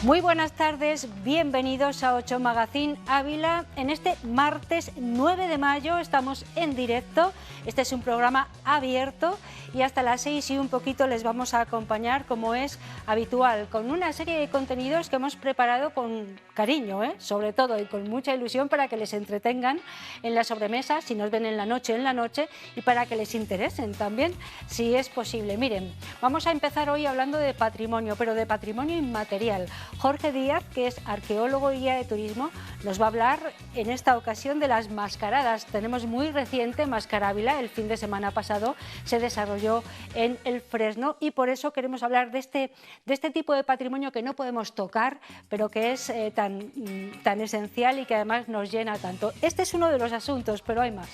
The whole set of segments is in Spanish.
Muy buenas tardes, bienvenidos a 8 Magazine Ávila. En este martes 9 de mayo estamos en directo. Este es un programa abierto y hasta las 6 y un poquito les vamos a acompañar, como es habitual, con una serie de contenidos que hemos preparado con cariño, sobre todo, y con mucha ilusión para que les entretengan en la sobremesa, si nos ven en la noche, y para que les interesen también, si es posible. Miren, vamos a empezar hoy hablando de patrimonio, pero de patrimonio inmaterial. Jorge Díaz, que es arqueólogo y guía de turismo, nos va a hablar en esta ocasión de las mascaradas. Tenemos muy reciente Mascara Ávila, el fin de semana pasado se desarrolló en el Fresno y por eso queremos hablar de este tipo de patrimonio que no podemos tocar, pero que es tan esencial y que además nos llena tanto. Este es uno de los asuntos, pero hay más.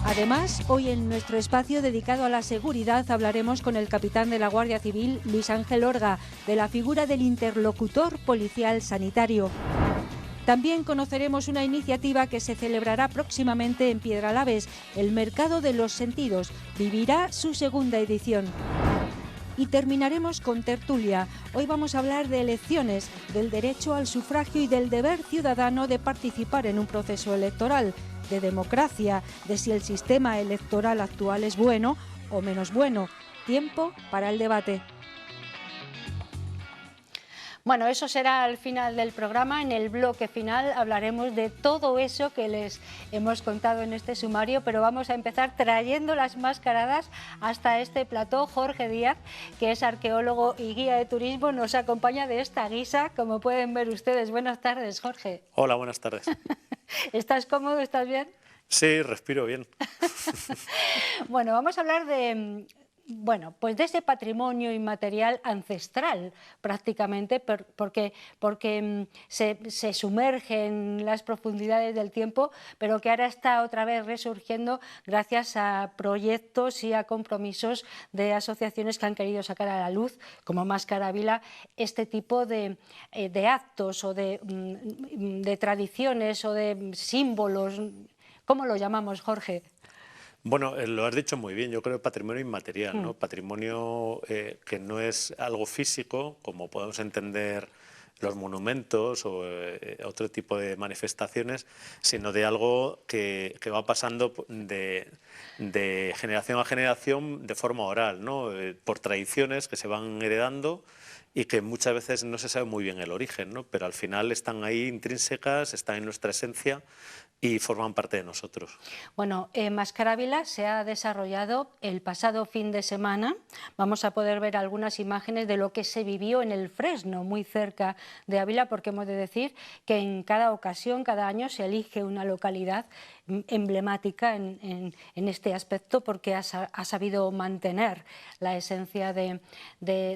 Además, hoy en nuestro espacio dedicado a la seguridad hablaremos con el capitán de la Guardia Civil, Luis Ángel Orga, de la figura del interlocutor policial sanitario. También conoceremos una iniciativa que se celebrará próximamente en Piedralaves, el Mercado de los Sentidos. Vivirá su segunda edición. Y terminaremos con tertulia. Hoy vamos a hablar de elecciones, del derecho al sufragio y del deber ciudadano de participar en un proceso electoral, de democracia, de si el sistema electoral actual es bueno o menos bueno. Tiempo para el debate. Bueno, eso será al final del programa. En el bloque final hablaremos de todo eso que les hemos contado en este sumario, pero vamos a empezar trayendo las mascaradas hasta este plató. Jorge Díaz, que es arqueólogo y guía de turismo, nos acompaña de esta guisa, como pueden ver ustedes. Buenas tardes, Jorge. Hola, buenas tardes. ¿Estás cómodo? ¿Estás bien? Sí, respiro bien. Bueno, vamos a hablar de ese patrimonio inmaterial ancestral prácticamente, porque se sumerge en las profundidades del tiempo, pero que ahora está otra vez resurgiendo gracias a proyectos y a compromisos de asociaciones que han querido sacar a la luz, como Mascara Ávila, este tipo de actos o de tradiciones o de símbolos. ¿Cómo lo llamamos, Jorge? Bueno, lo has dicho muy bien, yo creo patrimonio inmaterial, ¿no? Patrimonio que no es algo físico, como podemos entender los monumentos o otro tipo de manifestaciones, sino de algo que va pasando de generación a generación de forma oral, ¿no? Por tradiciones que se van heredando y que muchas veces no se sabe muy bien el origen, ¿no? Pero al final están ahí intrínsecas, están en nuestra esencia y forman parte de nosotros. Bueno, Mascara Ávila se ha desarrollado el pasado fin de semana. Vamos a poder ver algunas imágenes de lo que se vivió en el Fresno, muy cerca de Ávila, porque hemos de decir que en cada ocasión, cada año, se elige una localidad emblemática en este aspecto, porque ha sabido mantener la esencia de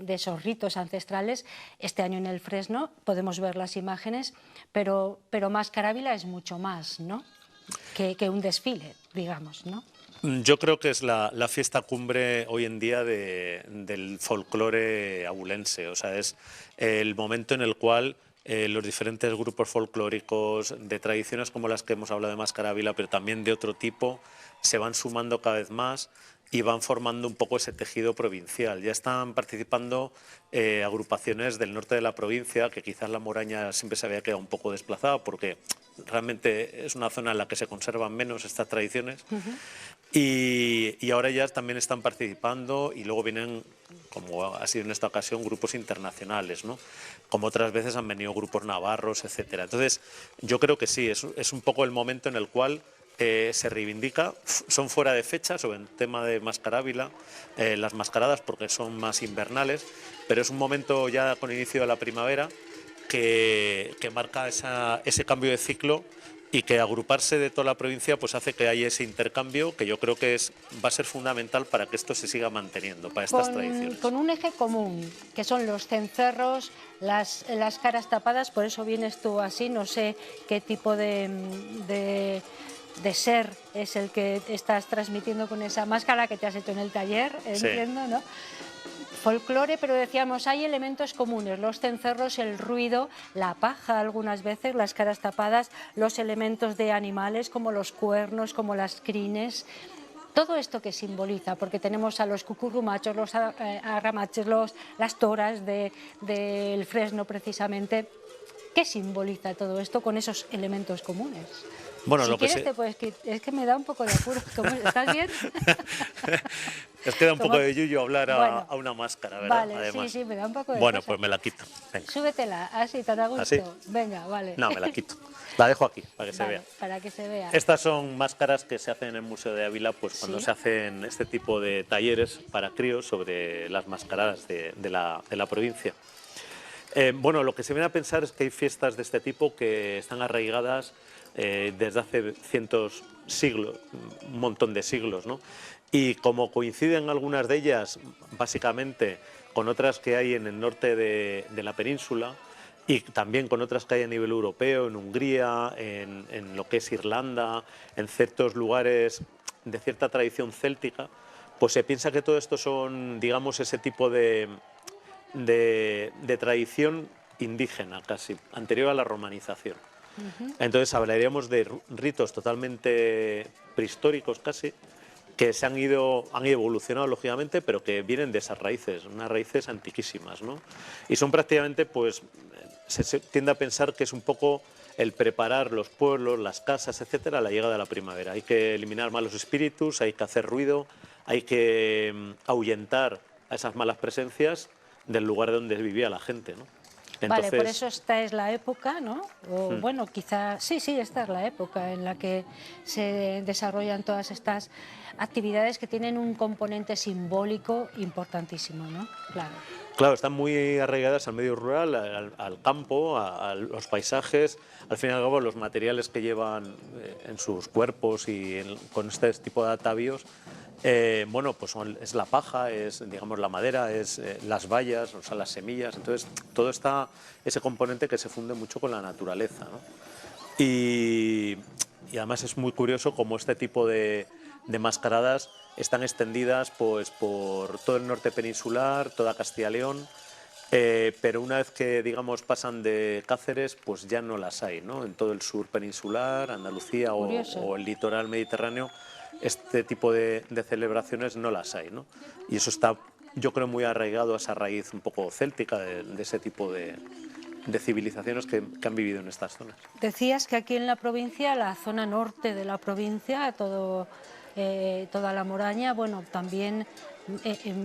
esos ritos ancestrales. Este año en el Fresno podemos ver las imágenes, pero Mascara Ávila es mucho más, ¿no? que un desfile, digamos, ¿no? Yo creo que es la fiesta cumbre hoy en día del folclore abulense, o sea, es el momento en el cual los diferentes grupos folclóricos de tradiciones como las que hemos hablado de Mascara Ávila, pero también de otro tipo, se van sumando cada vez más y van formando un poco ese tejido provincial. Ya están participando agrupaciones del norte de la provincia, que quizás la Moraña siempre se había quedado un poco desplazada porque realmente es una zona en la que se conservan menos estas tradiciones. Y ahora ya también están participando y luego vienen, como ha sido en esta ocasión, grupos internacionales, ¿no? Como otras veces han venido grupos navarros, etcétera. Entonces, yo creo que sí, es un poco el momento en el cual se reivindica, son fuera de fecha sobre el tema de Mascara Ávila, las mascaradas porque son más invernales, pero es un momento ya con inicio de la primavera que marca ese cambio de ciclo y que agruparse de toda la provincia pues hace que haya ese intercambio que yo creo que va a ser fundamental para que esto se siga manteniendo, para estas tradiciones. Con un eje común, que son los cencerros, las caras tapadas, por eso vienes tú así, no sé qué tipo de ser es el que estás transmitiendo con esa máscara que te has hecho en el taller, entiendo, sí, ¿no? Folclore, pero decíamos, hay elementos comunes, los cencerros, el ruido, la paja algunas veces, las caras tapadas, los elementos de animales como los cuernos, como las crines. todo esto que simboliza, porque tenemos a los cucurrumachos, los arramaches, las toras del Fresno precisamente. ¿Qué simboliza todo esto con esos elementos comunes? Bueno, Si lo que quieres, es que me da un poco de apuro. ¿Estás bien? Es que da un poco Como- de yuyu hablar Bueno, a una máscara, ¿verdad? vale, Además. sí, me da un poco de Bueno, cosa. pues me la quito. Venga. Súbetela, así, tan a ¿Así? gusto. Venga, vale. No, me la quito. La dejo aquí, para que se Vale, vea. para que se vea. Estas son máscaras que se hacen en el Museo de Ávila, pues cuando Sí. se hacen este tipo de talleres para críos sobre las mascaradas de la provincia. Bueno, lo que se viene a pensar es que hay fiestas de este tipo que están arraigadas desde hace siglos, un montón de siglos, ¿no? Y como coinciden algunas de ellas, básicamente, con otras que hay en el norte de la península, y también con otras que hay a nivel europeo, en Hungría, en lo que es Irlanda, en ciertos lugares de cierta tradición céltica, pues se piensa que todo esto son, digamos, ese tipo de tradición indígena casi, anterior a la romanización. Entonces hablaríamos de ritos totalmente prehistóricos casi, que han evolucionado lógicamente, pero que vienen de esas raíces, unas raíces antiquísimas, ¿no? Y son prácticamente, pues, se tiende a pensar que es un poco el preparar los pueblos, las casas, etcétera, a la llegada de la primavera. Hay que eliminar malos espíritus, hay que hacer ruido, hay que ahuyentar a esas malas presencias del lugar donde vivía la gente, ¿no? Vale, por Entonces, eso esta es la época, ¿no? O bueno, quizá, sí, esta es la época en la que se desarrollan todas estas actividades que tienen un componente simbólico importantísimo, ¿no? Claro. claro, están muy arraigadas al medio rural, al campo, a los paisajes, al fin y al cabo los materiales que llevan en sus cuerpos y con este tipo de atavíos, bueno, pues es la paja, es, digamos, la madera, es las bayas, o sea, las semillas, entonces todo está, ese componente que se funde mucho con la naturaleza, ¿no? Y además es muy curioso cómo este tipo de mascaradas están extendidas pues, por todo el norte peninsular, toda Castilla y León, pero una vez que digamos pasan de Cáceres, pues ya no las hay, ¿no? En todo el sur peninsular, Andalucía Curioso. o el litoral mediterráneo, este tipo de celebraciones no las hay, ¿no? Y eso está, yo creo, muy arraigado a esa raíz un poco céltica de ese tipo de civilizaciones que han vivido en estas zonas. Decías que aquí en la provincia, la zona norte de la provincia, toda la Moraña, bueno, también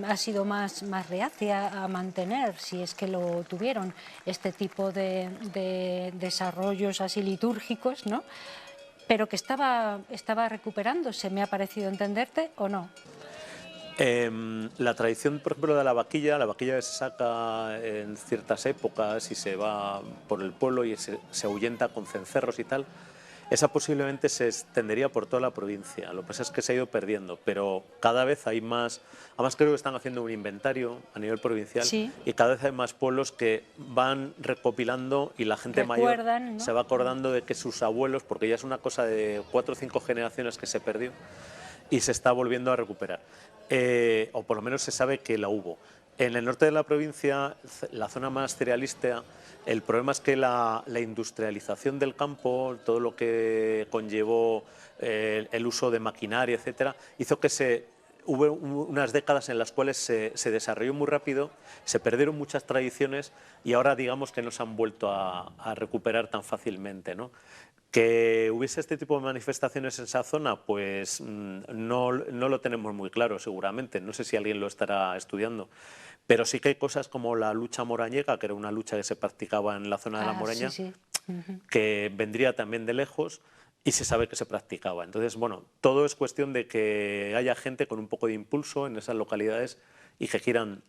ha sido más reacia a mantener, si es que lo tuvieron, este tipo de desarrollos así litúrgicos, ¿no? Pero que estaba recuperándose, ¿me ha parecido entenderte o no? La tradición, por ejemplo, de la vaquilla que se saca en ciertas épocas y se va por el pueblo y se ahuyenta con cencerros y tal, esa posiblemente se extendería por toda la provincia. Lo que pasa es que se ha ido perdiendo, pero cada vez hay más. Además, creo que están haciendo un inventario a nivel provincial Sí. y cada vez hay más pueblos que van recopilando y la gente Recuerdan, mayor ¿no? se va acordando de que sus abuelos, porque ya es una cosa de 4 o 5 generaciones que se perdió y se está volviendo a recuperar. O por lo menos se sabe que la hubo. En el norte de la provincia, la zona más cerealista, el problema es que la industrialización del campo, todo lo que conllevó el uso de maquinaria, etcétera, hizo que hubo unas décadas en las cuales se desarrolló muy rápido, se perdieron muchas tradiciones y ahora digamos que no se han vuelto a recuperar tan fácilmente, ¿no? Que hubiese este tipo de manifestaciones en esa zona, pues no lo tenemos muy claro seguramente, no sé si alguien lo estará estudiando, pero sí que hay cosas como la lucha morañega, que era una lucha que se practicaba en la zona de la Moraña, Sí, sí. que vendría también de lejos y se sabe que se practicaba. Entonces, bueno, todo es cuestión de que haya gente con un poco de impulso en esas localidades y que quieran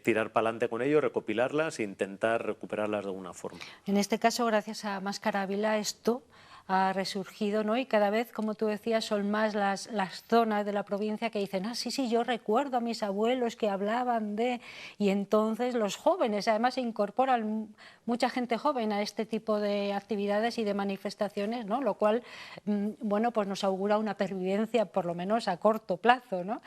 tirar para adelante con ello, recopilarlas e intentar recuperarlas de alguna forma. En este caso, gracias a Máscara Ávila, esto ha resurgido, ¿no? Y cada vez, como tú decías, son más las zonas de la provincia que dicen, ah, sí, yo recuerdo a mis abuelos que hablaban de... Y entonces los jóvenes, además se incorporan mucha gente joven a este tipo de actividades y de manifestaciones, ¿no? Lo cual, bueno, pues nos augura una pervivencia, por lo menos a corto plazo, ¿no?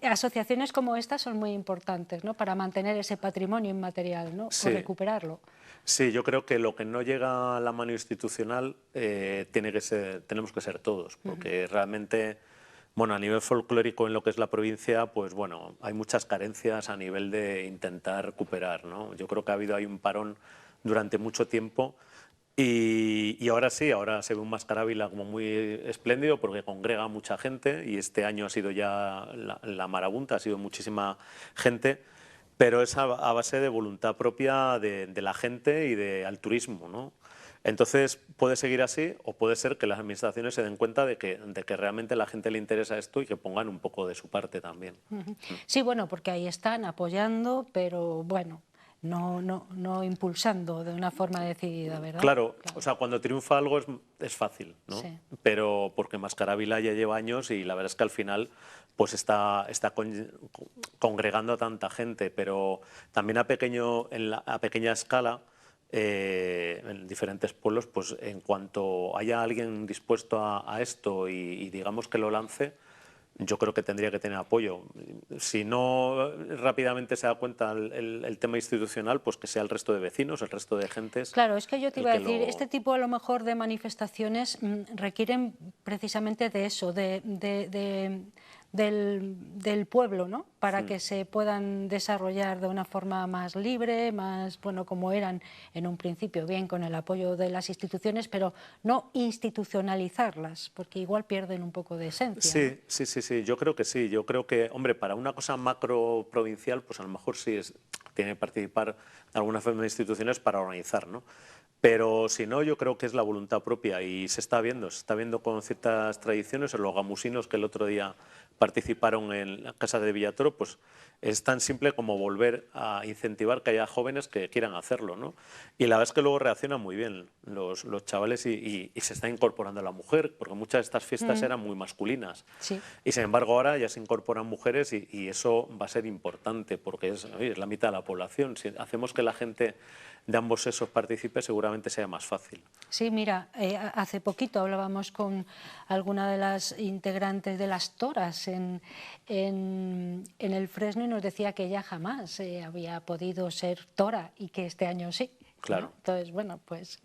Asociaciones como estas son muy importantes, ¿no? Para mantener ese patrimonio inmaterial, ¿no? Sí. O recuperarlo. Sí, yo creo que lo que no llega a la mano institucional tenemos que ser todos, porque realmente Bueno, a nivel folclórico en lo que es la provincia, pues bueno, hay muchas carencias a nivel de intentar recuperar, ¿no? Yo creo que ha habido ahí un parón durante mucho tiempo y ahora sí, ahora se ve un Mascarávila como muy espléndido porque congrega a mucha gente y este año ha sido ya la marabunta, ha sido muchísima gente, pero es a base de voluntad propia de la gente y de altruismo, ¿no? Entonces puede seguir así o puede ser que las administraciones se den cuenta de que realmente a la gente le interesa esto y que pongan un poco de su parte también. Sí, bueno, porque ahí están apoyando, pero bueno, no impulsando de una forma decidida, ¿verdad? Claro, o sea, cuando triunfa algo es fácil, ¿no? Sí. Pero porque Mascarávila ya lleva años y la verdad es que al final pues está congregando a tanta gente, pero también a pequeña escala, en diferentes pueblos, pues en cuanto haya alguien dispuesto a esto y digamos que lo lance, yo creo que tendría que tener apoyo. Si no rápidamente se da cuenta el tema institucional, pues que sea el resto de vecinos, el resto de gentes. Claro, es que yo te el iba a que decir, lo... este tipo a lo mejor de manifestaciones requieren precisamente de eso, del pueblo, ¿no? Para que se puedan desarrollar de una forma más libre, más, bueno, como eran en un principio, bien con el apoyo de las instituciones, pero no institucionalizarlas, porque igual pierden un poco de esencia, ¿no? Sí, yo creo que sí. Yo creo que, hombre, para una cosa macro provincial, pues a lo mejor sí tiene que participar de alguna forma de instituciones para organizar, ¿no? Pero si no, yo creo que es la voluntad propia y se está viendo con ciertas tradiciones. Los gamusinos que el otro día participaron en la Casa de Villatoro, pues es tan simple como volver a incentivar que haya jóvenes que quieran hacerlo, ¿no? Y la verdad es que luego reaccionan muy bien los chavales y se está incorporando la mujer, porque muchas de estas fiestas eran muy masculinas. Sí. Y sin embargo ahora ya se incorporan mujeres y eso va a ser importante porque es la mitad de la población. Si hacemos que la gente de ambos sexos participe, seguramente sea más fácil. Sí, mira, hace poquito hablábamos con alguna de las integrantes de las toras en el Fresno y nos decía que ella jamás había podido ser tora y que este año sí. Claro. ¿No? Entonces, bueno, pues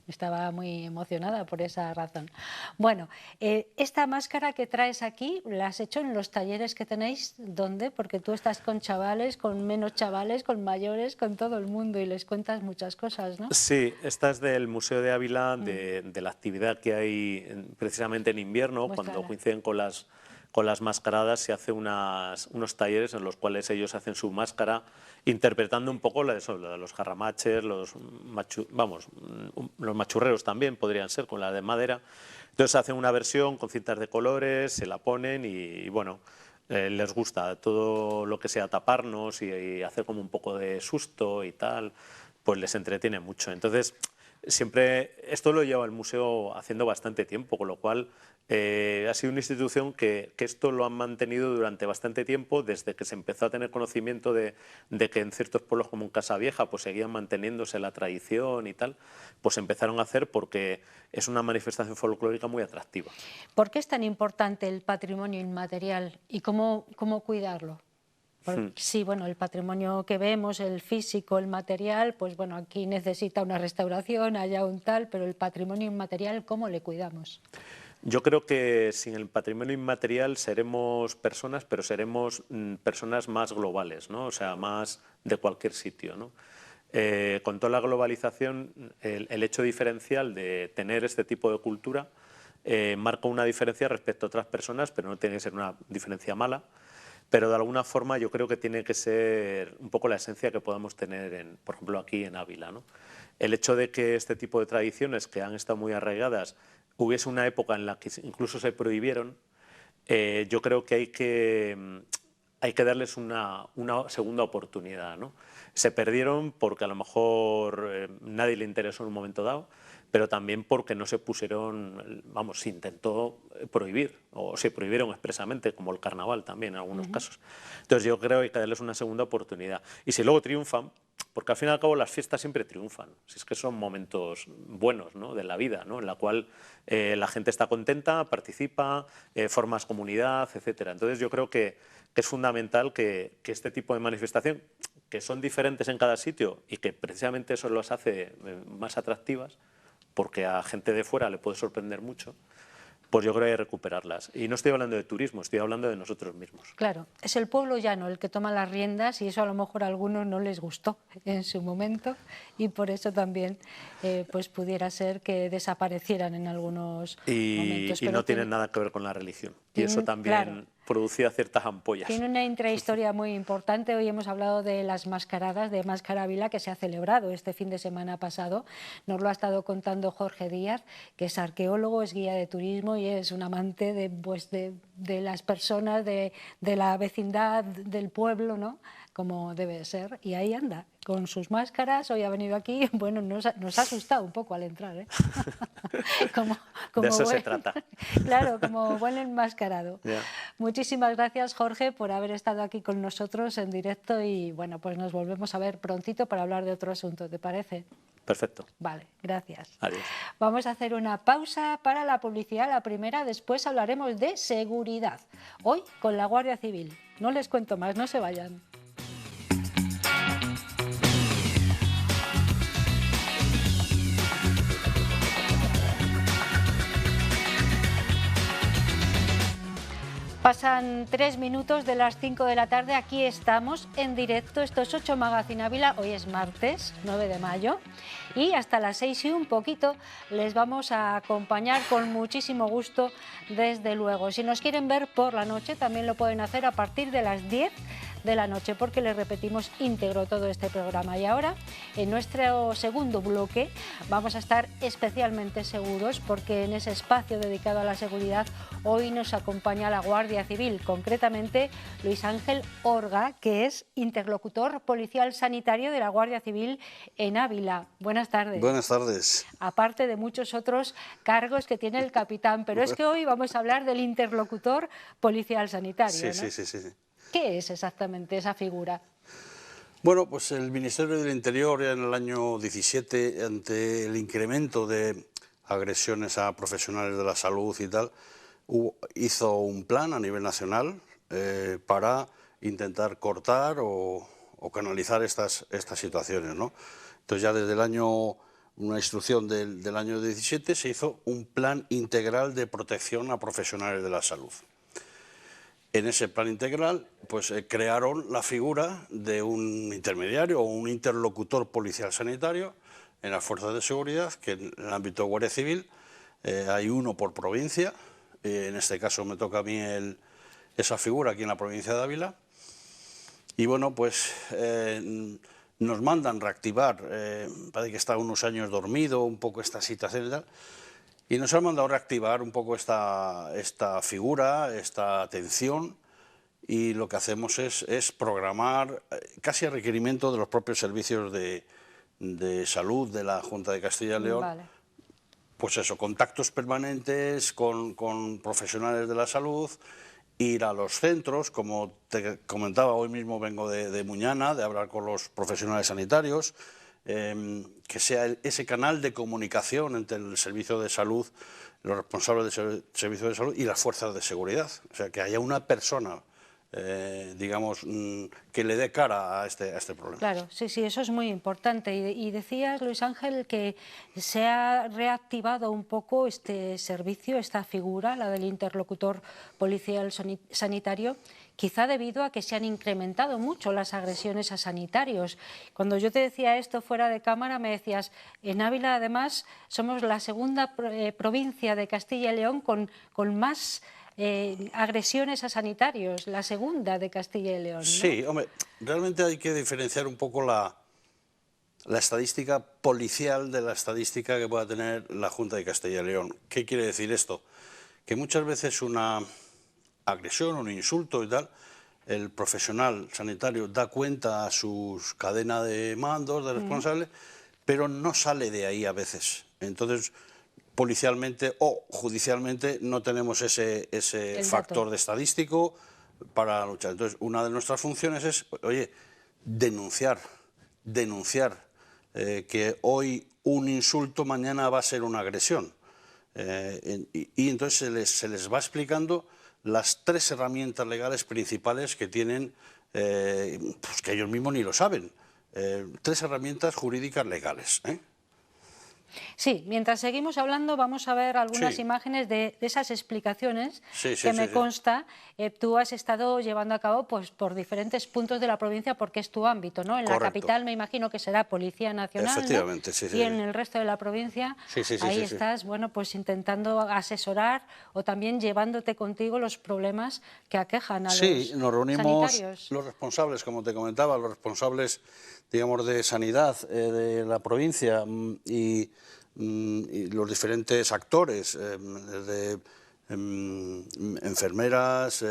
estaba muy emocionada por esa razón. Bueno, esta máscara que traes aquí, ¿la has hecho en los talleres que tenéis? ¿Dónde? Porque tú estás con chavales, con menos chavales, con mayores, con todo el mundo y les cuentas muchas cosas, ¿no? Sí, esta es del Museo de Ávila, de la actividad que hay precisamente en invierno, cuando Muéstrala. coinciden con las mascaradas, se hace unos talleres en los cuales ellos hacen su máscara, interpretando un poco la de los jarramaches, los machurreros también podrían ser, con la de madera. Entonces hacen una versión con cintas de colores, se la ponen y bueno, les gusta todo lo que sea taparnos y hacer como un poco de susto y tal, pues les entretiene mucho. Entonces, siempre, esto lo lleva el museo haciendo bastante tiempo, con lo cual ha sido una institución que esto lo han mantenido durante bastante tiempo, desde que se empezó a tener conocimiento de que en ciertos pueblos como en Casavieja pues seguían manteniéndose la tradición y tal, pues empezaron a hacer porque es una manifestación folclórica muy atractiva. ¿Por qué es tan importante el patrimonio inmaterial y cómo cuidarlo? Porque, sí, bueno, el patrimonio que vemos, el físico, el material, pues bueno, aquí necesita una restauración, allá un tal, pero el patrimonio inmaterial, ¿cómo le cuidamos? Yo creo que sin el patrimonio inmaterial seremos personas, pero seremos personas más globales, ¿no? O sea, más de cualquier sitio, ¿no? Con toda la globalización, el hecho diferencial de tener este tipo de cultura marca una diferencia respecto a otras personas, pero no tiene que ser una diferencia mala. Pero de alguna forma yo creo que tiene que ser un poco la esencia que podamos tener, por ejemplo, aquí en Ávila, ¿no? El hecho de que este tipo de tradiciones que han estado muy arraigadas, hubiese una época en la que incluso se prohibieron, yo creo que hay que darles una segunda oportunidad, ¿no? Se perdieron porque a lo mejor nadie le interesó en un momento dado, pero también porque no se pusieron, vamos, se intentó prohibir o se prohibieron expresamente, como el carnaval también en algunos casos. Entonces yo creo que hay que darles una segunda oportunidad. Y si luego triunfan, porque al fin y al cabo las fiestas siempre triunfan, si es que son momentos buenos, ¿no?, de la vida, ¿no?, en la cual la gente está contenta, participa, formas comunidad, etcétera. Entonces yo creo que es fundamental que este tipo de manifestación, que son diferentes en cada sitio y que precisamente eso los hace más atractivas, porque a gente de fuera le puede sorprender mucho, pues yo creo que hay que recuperarlas. Y no estoy hablando de turismo, estoy hablando de nosotros mismos. Claro, es el pueblo llano el que toma las riendas y eso a lo mejor a algunos no les gustó en su momento y por eso también pues pudiera ser que desaparecieran en algunos momentos. Y no tienen nada que ver con la religión. Y eso también producía ciertas ampollas. Tiene una intrahistoria muy importante. Hoy hemos hablado de las mascaradas, de Máscara Ávila, que se ha celebrado este fin de semana pasado. Nos lo ha estado contando Jorge Díaz, que es arqueólogo, es guía de turismo y es un amante de las personas, de la vecindad, del pueblo, ¿no? Como debe ser. Y ahí anda, con sus máscaras. Hoy ha venido aquí, bueno, nos ha asustado un poco al entrar, ¿eh? como de eso se trata. Claro, como buen enmascarado. Yeah. Muchísimas gracias, Jorge, por haber estado aquí con nosotros en directo y bueno, pues nos volvemos a ver prontito para hablar de otro asunto, ¿te parece? Perfecto. Vale, gracias. Adiós. Vamos a hacer una pausa para la publicidad, la primera, después hablaremos de seguridad. Hoy con la Guardia Civil. No les cuento más, no se vayan. Pasan 3 minutos de las 5 de la tarde, aquí estamos en directo, esto es 8 Magazine Ávila, hoy es martes 9 de mayo y hasta las 6 y un poquito les vamos a acompañar con muchísimo gusto desde luego. Si nos quieren ver por la noche también lo pueden hacer a partir de las 10 de la noche porque les repetimos íntegro todo este programa. Y ahora en nuestro segundo bloque vamos a estar especialmente seguros porque en ese espacio dedicado a la seguridad hoy nos acompaña la Guardia Civil, concretamente Luis Ángel Orga, que es interlocutor policial sanitario de la Guardia Civil en Ávila. Buenas tardes. Buenas tardes. Aparte de muchos otros cargos que tiene el capitán, pero es que hoy vamos a hablar del interlocutor policial sanitario, Sí, ¿no? sí. ¿Qué es exactamente esa figura? Bueno, pues el Ministerio del Interior en el año 17, ante el incremento de agresiones a profesionales de la salud y tal, hizo un plan a nivel nacional para intentar cortar o canalizar estas situaciones, ¿no? Entonces ya desde el año, una instrucción del año 17, se hizo un plan integral de protección a profesionales de la salud. En ese plan integral, pues crearon la figura de un intermediario o un interlocutor policial sanitario en las fuerzas de seguridad, que en el ámbito de Guardia Civil hay uno por provincia. En este caso me toca a mí esa figura aquí en la provincia de Ávila. Y bueno, pues nos mandan reactivar, parece que está unos años dormido un poco esta situación y tal. Y nos han mandado reactivar un poco esta figura, esta atención, y lo que hacemos es programar, casi a requerimiento de los propios servicios de salud de la Junta de Castilla y León, Vale. pues eso, contactos permanentes con profesionales de la salud, ir a los centros, como te comentaba, hoy mismo vengo de Muñana, de hablar con los profesionales sanitarios, que sea ese canal de comunicación entre el servicio de salud, los responsables del servicio de salud y las fuerzas de seguridad. O sea, que haya una persona, digamos, que le dé cara a este problema. Claro, sí, eso es muy importante. Y decías, Luis Ángel, que se ha reactivado un poco este servicio, esta figura, la del interlocutor policial sanitario, quizá debido a que se han incrementado mucho las agresiones a sanitarios. Cuando yo te decía esto fuera de cámara, me decías, en Ávila además somos la segunda provincia de Castilla y León con más agresiones a sanitarios, la segunda de Castilla y León, ¿no? Sí, hombre, realmente hay que diferenciar un poco la estadística policial de la estadística que pueda tener la Junta de Castilla y León. ¿Qué quiere decir esto? Que muchas veces una agresión, un insulto y tal, el profesional sanitario da cuenta a sus cadenas de mandos, de responsables, pero no sale de ahí a veces. Entonces, policialmente o judicialmente no tenemos ese factor de estadístico para luchar. Entonces, una de nuestras funciones es, oye, denunciar que hoy un insulto, mañana va a ser una agresión. Y entonces se les va explicando las 3 herramientas legales principales que tienen, pues que ellos mismos ni lo saben. 3 herramientas jurídicas legales, Sí, mientras seguimos hablando vamos a ver algunas Sí. imágenes de esas explicaciones Sí, sí, que sí, me sí. consta tú has estado llevando a cabo pues, por diferentes puntos de la provincia porque es tu ámbito, ¿no? En la Correcto. capital me imagino que será Policía Nacional, ¿no? Efectivamente, sí, sí, Y sí. en el resto de la provincia Sí, sí, sí, ahí sí, sí. estás, bueno, pues intentando asesorar o también llevándote contigo los problemas que aquejan a Sí, los nos reunimos sanitarios. los responsables, como te comentaba, los responsables, digamos, de sanidad de la provincia y los diferentes actores, desde enfermeras,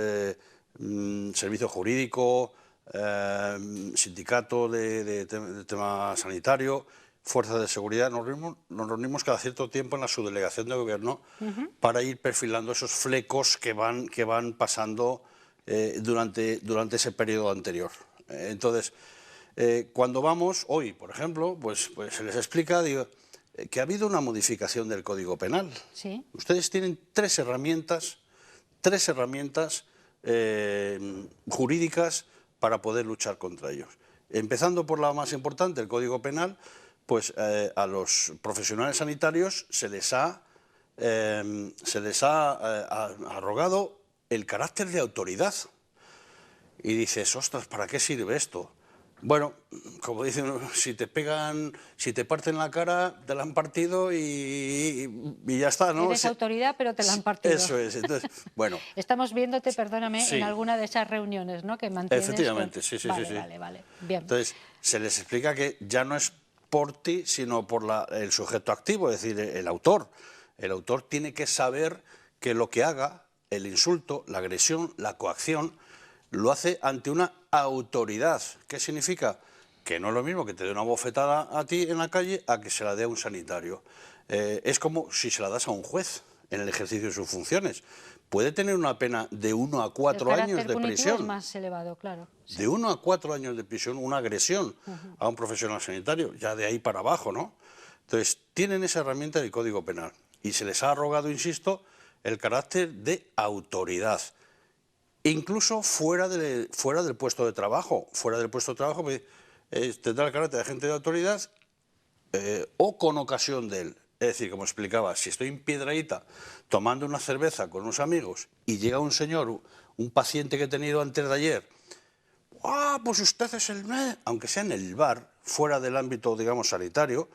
servicio jurídico, sindicato de tema sanitario, fuerzas de seguridad. Nos reunimos cada cierto tiempo en la subdelegación de gobierno para ir perfilando esos flecos que van pasando durante ese periodo anterior. Entonces, cuando vamos, hoy, por ejemplo, pues se les explica que ha habido una modificación del Código Penal. Sí. Ustedes tienen tres herramientas jurídicas para poder luchar contra ellos. Empezando por la más importante, el Código Penal, pues a los profesionales sanitarios se les ha arrogado el carácter de autoridad. Y dices, ostras, ¿para qué sirve esto? Bueno, como dicen, si te parten la cara, te la han partido y ya está, ¿no? Eres autoridad, pero te la han partido. Eso es, entonces, bueno. Estamos viéndote, perdóname, Sí. en alguna de esas reuniones, ¿no? Que mantienes. Efectivamente, sí, sí, vale, sí. Vale. Bien. Entonces, se les explica que ya no es por ti, sino por el sujeto activo, es decir, el autor. El autor tiene que saber que lo que haga, el insulto, la agresión, la coacción, lo hace ante una autoridad. ¿Qué significa? Que no es lo mismo que te dé una bofetada a ti en la calle a que se la dé a un sanitario. Es como si se la das a un juez en el ejercicio de sus funciones. Puede tener una pena de 1 a 4 años de prisión. Es más elevado, claro. Sí. De 1 a 4 años de prisión, una agresión a un profesional sanitario, ya de ahí para abajo, ¿no? Entonces, tienen esa herramienta del Código Penal y se les ha arrogado, insisto, el carácter de autoridad. Incluso fuera del puesto de trabajo. Fuera del puesto de trabajo tendrá el carácter de agente de autoridad o con ocasión de él. Es decir, como explicaba, si estoy en Piedrahíta tomando una cerveza con unos amigos y llega un señor, un paciente que he tenido antes de ayer, pues usted es el... Aunque sea en el bar, fuera del ámbito, digamos, sanitario,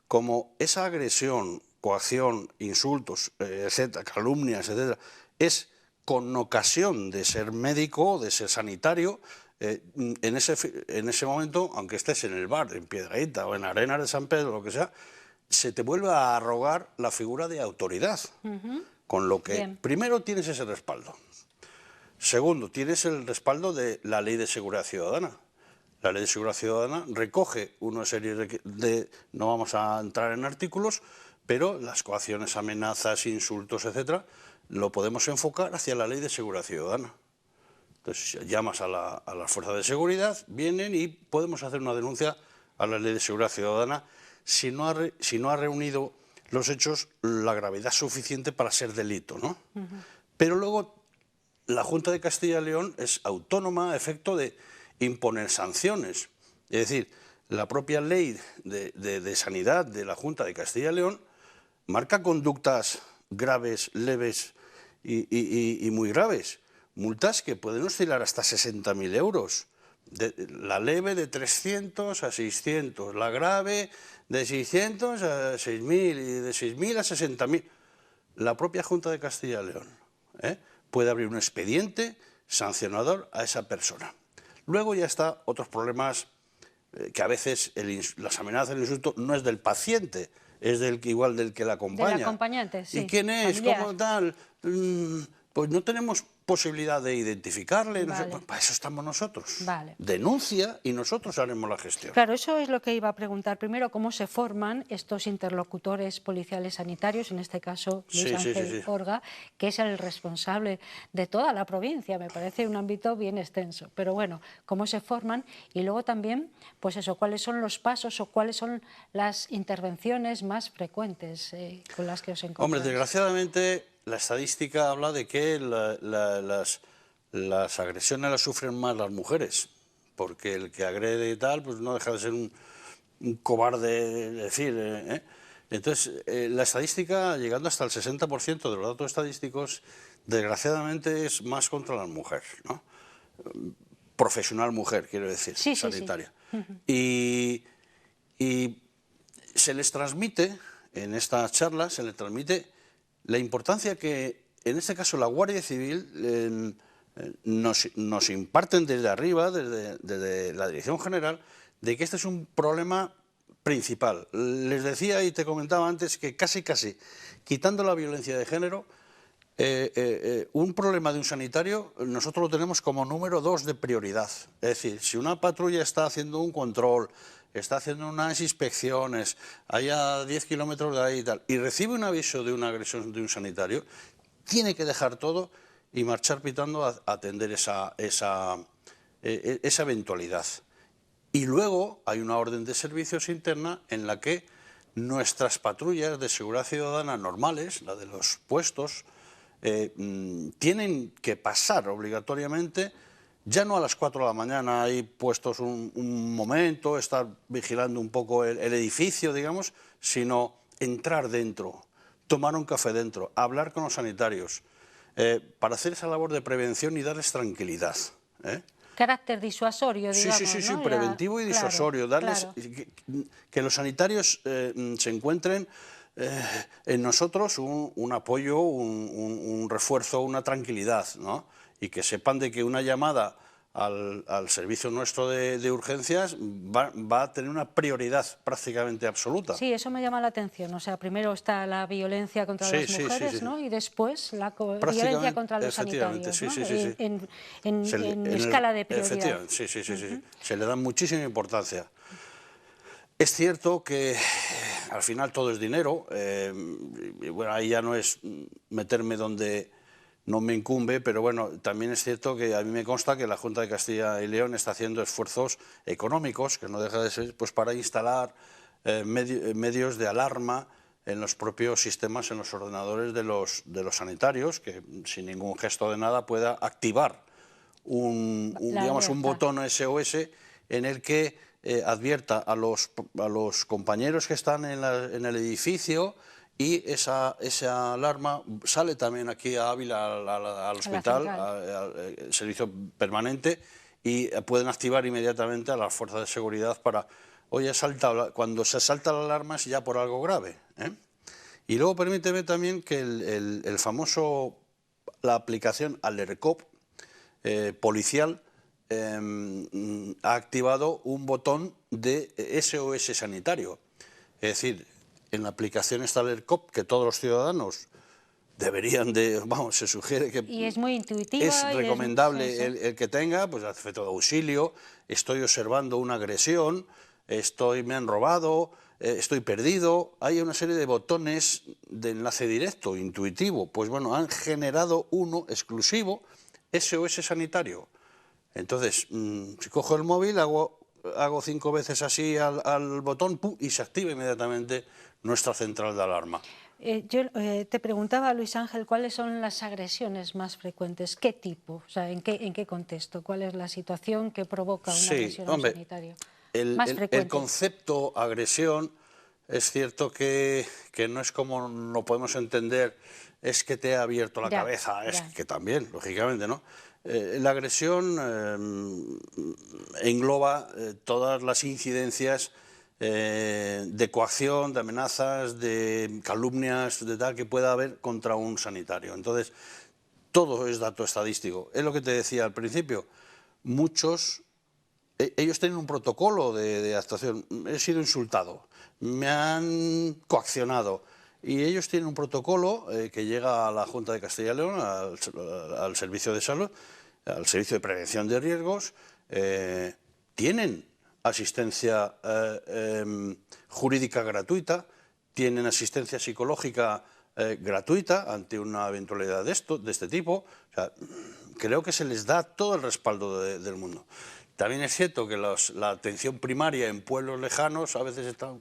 como esa agresión, coacción, insultos, etcétera, calumnias, etcétera, es con ocasión de ser médico, de ser sanitario, en ese momento, aunque estés en el bar, en Piedrahíta o en Arenas de San Pedro, lo que sea, se te vuelve a arrogar la figura de autoridad. Con lo que, Bien. primero, tienes ese respaldo. Segundo, tienes el respaldo de la Ley de Seguridad Ciudadana. La Ley de Seguridad Ciudadana recoge una serie de no vamos a entrar en artículos, pero las coacciones, amenazas, insultos, etcétera, lo podemos enfocar hacia la Ley de Seguridad Ciudadana. Entonces, llamas a las fuerzas de seguridad, vienen y podemos hacer una denuncia a la Ley de Seguridad Ciudadana si no ha reunido los hechos la gravedad suficiente para ser delito, ¿no? Pero luego la Junta de Castilla y León es autónoma a efecto de imponer sanciones. Es decir, la propia ley de sanidad de la Junta de Castilla y León marca conductas graves, leves y muy graves. Multas que pueden oscilar hasta 60.000 euros. La leve de 300 a 600, la grave de 600 a 6.000 y de 6.000 a 60.000. La propia Junta de Castilla y León puede abrir un expediente sancionador a esa persona. Luego ya está otros problemas que a veces las amenazas, el insulto no es del paciente, es igual del que la acompaña. Del acompañante, sí. ¿Y quién es? Familiar. ¿Cómo tal? Pues no tenemos posibilidad de identificarle, no sé, pues para eso estamos nosotros. Vale. Denuncia y nosotros haremos la gestión. Claro, eso es lo que iba a preguntar. Primero, ¿cómo se forman estos interlocutores policiales sanitarios, en este caso Luis Ángel Orga, que es el responsable de toda la provincia? Me parece un ámbito bien extenso. Pero bueno, ¿cómo se forman? Y luego también, pues eso, ¿cuáles son los pasos o cuáles son las intervenciones más frecuentes con las que os encontráis? Hombre, desgraciadamente la estadística habla de que las agresiones las sufren más las mujeres, porque el que agrede y tal, pues no deja de ser un cobarde, decir, Entonces, la estadística, llegando hasta el 60% de los datos estadísticos, desgraciadamente es más contra la mujer, ¿no? Profesional mujer, quiero decir, Sí, sí, sanitaria. sí. Y se les transmite, en estas charlas, se les transmite la importancia que, en este caso, la Guardia Civil nos imparten desde arriba, desde la Dirección General, de que este es un problema principal. Les decía y te comentaba antes que casi, quitando la violencia de género, un problema de un sanitario nosotros lo tenemos como número 2 de prioridad. Es decir, si una patrulla está haciendo un control, está haciendo unas inspecciones, hay a 10 kilómetros de ahí y tal, y recibe un aviso de una agresión de un sanitario, tiene que dejar todo y marchar pitando a atender esa eventualidad. Y luego hay una orden de servicios interna en la que nuestras patrullas de seguridad ciudadana normales, la de los puestos, tienen que pasar obligatoriamente, ya no a las 4 de la mañana, hay puestos un momento, estar vigilando un poco el edificio, digamos, sino entrar dentro, tomar un café dentro, hablar con los sanitarios, para hacer esa labor de prevención y darles tranquilidad. Carácter disuasorio, digamos, Sí, ¿no? preventivo y disuasorio, darles que los sanitarios se encuentren en nosotros un apoyo, un refuerzo, una tranquilidad, ¿no? Y que sepan de que una llamada al servicio nuestro de urgencias va a tener una prioridad prácticamente absoluta. Sí, eso me llama la atención. O sea, primero está la violencia contra las mujeres, ¿no? Y después la violencia contra los sanitarios, ¿no? En escala de prioridad. Sí. Se le da muchísima importancia. Es cierto que al final todo es dinero, y bueno, ahí ya no es meterme donde no me incumbe, pero bueno, también es cierto que a mí me consta que la Junta de Castilla y León está haciendo esfuerzos económicos, que no deja de ser, pues para instalar medios de alarma en los propios sistemas, en los ordenadores de los sanitarios, que sin ningún gesto de nada pueda activar digamos, un botón SOS en el que advierta a los compañeros que están en el edificio, y esa alarma sale también aquí a Ávila, al hospital, al servicio permanente, y pueden activar inmediatamente a las fuerzas de seguridad para, oye, cuando se salta la alarma es ya por algo grave, ¿eh? Y luego permíteme también que la aplicación Alercop policial ha activado un botón de SOS sanitario. Es decir, en la aplicación está Alercop, que todos los ciudadanos deberían de, vamos, se sugiere que y es muy intuitiva, es recomendable el que tenga, pues efecto de auxilio, estoy observando una agresión, me han robado, estoy perdido. Hay una serie de botones de enlace directo, intuitivo. Pues bueno, han generado uno exclusivo, SOS sanitario. Entonces, si cojo el móvil, hago 5 veces así al botón, ¡pum!, y se activa inmediatamente nuestra central de alarma. Yo te preguntaba, Luis Ángel, ¿cuáles son las agresiones más frecuentes? ¿Qué tipo? O sea, ¿en qué contexto? ¿Cuál es la situación que provoca una agresión a un sanitario? El concepto agresión es cierto que no es como lo podemos entender, es que te ha abierto la cabeza, es que también, lógicamente, ¿no? La agresión engloba todas las incidencias de coacción, de amenazas, de calumnias, de tal que pueda haber contra un sanitario. Entonces, todo es dato estadístico. Es lo que te decía al principio. Ellos tienen un protocolo de actuación. He sido insultado, me han coaccionado, y ellos tienen un protocolo que llega a la Junta de Castilla y León, al Servicio de Salud, al Servicio de Prevención de Riesgos. Tienen asistencia jurídica gratuita, tienen asistencia psicológica gratuita ante una eventualidad de este tipo. O sea, creo que se les da todo el respaldo del mundo. También es cierto que la atención primaria en pueblos lejanos, a veces está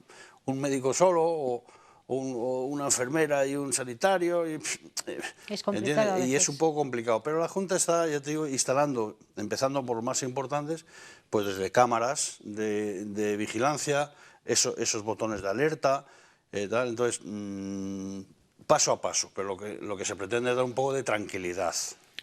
un médico solo o una enfermera y un sanitario. Es complicado. Y es un poco complicado. Pero la Junta está, ya te digo, instalando, empezando por los más importantes, pues desde cámaras de vigilancia, esos botones de alerta, tal. Entonces, paso a paso, pero lo que se pretende es dar un poco de tranquilidad.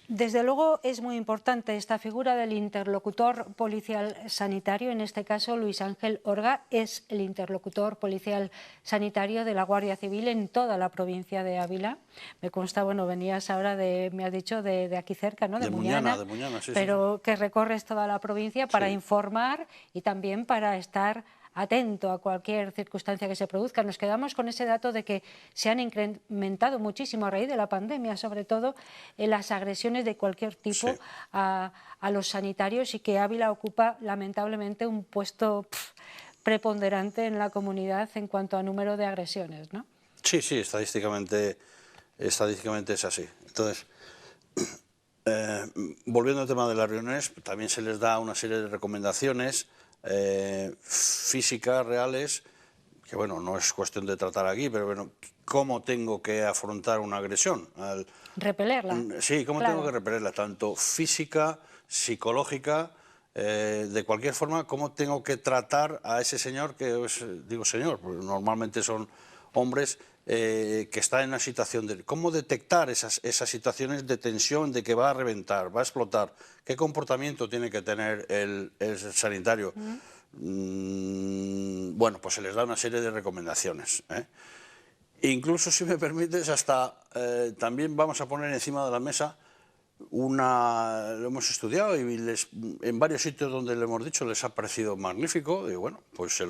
Desde luego es muy importante esta figura del interlocutor policial sanitario. En este caso, Luis Ángel Orga es el interlocutor policial sanitario de la Guardia Civil en toda la provincia de Ávila. Me consta, bueno, venías ahora me has dicho de aquí cerca, ¿no? De Muñana, sí, pero sí, que recorres toda la provincia para informar y también para estar atento a cualquier circunstancia que se produzca. Nos quedamos con ese dato de que se han incrementado muchísimo a raíz de la pandemia, sobre todo en las agresiones de cualquier tipo a los sanitarios, y que Ávila ocupa lamentablemente un puesto preponderante en la comunidad en cuanto a número de agresiones, ¿no? Sí, estadísticamente es así. Entonces, volviendo al tema de las reuniones, también se les da una serie de recomendaciones físicas, reales, que bueno, no es cuestión de tratar aquí, pero bueno, ¿cómo tengo que afrontar una agresión? Repelerla. Sí, ¿cómo tengo que repelerla? Tanto física, psicológica, de cualquier forma, ¿cómo tengo que tratar a ese señor, que es, digo señor, porque normalmente son hombres, que está en una situación de... ¿Cómo detectar esas situaciones de tensión, de que va a reventar, va a explotar? ¿Qué comportamiento tiene que tener el sanitario? Bueno, pues se les da una serie de recomendaciones, ¿eh? Incluso, si me permites, hasta también vamos a poner encima de la mesa lo hemos estudiado, y en varios sitios donde le hemos dicho les ha parecido magnífico, y bueno, pues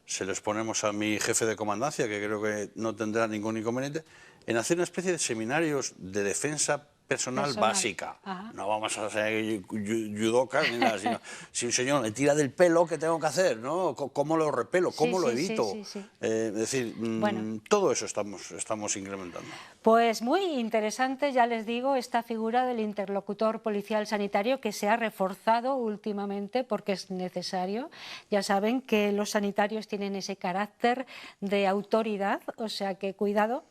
se les ponemos a mi jefe de comandancia, que creo que no tendrá ningún inconveniente, en hacer una especie de seminarios de defensa personal básica. Ajá. No vamos a ser judocas ni nada, sino si un señor me tira del pelo, ¿qué tengo que hacer? ¿No? ¿Cómo lo repelo? ¿Cómo lo evito? Es decir, bueno, todo eso estamos incrementando. Pues muy interesante, ya les digo, esta figura del interlocutor policial sanitario, que se ha reforzado últimamente porque es necesario. Ya saben que los sanitarios tienen ese carácter de autoridad, o sea que cuidado.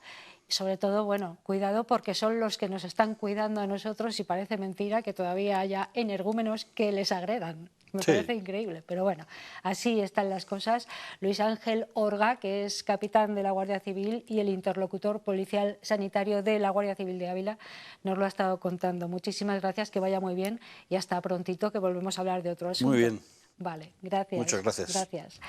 Sobre todo, bueno, cuidado, porque son los que nos están cuidando a nosotros, y parece mentira que todavía haya energúmenos que les agredan. Me parece increíble, pero bueno, así están las cosas. Luis Ángel Orga, que es capitán de la Guardia Civil y el interlocutor policial sanitario de la Guardia Civil de Ávila, nos lo ha estado contando. Muchísimas gracias, que vaya muy bien y hasta prontito, que volvemos a hablar de otro asunto. Muy bien. Vale, gracias. Muchas gracias. Gracias.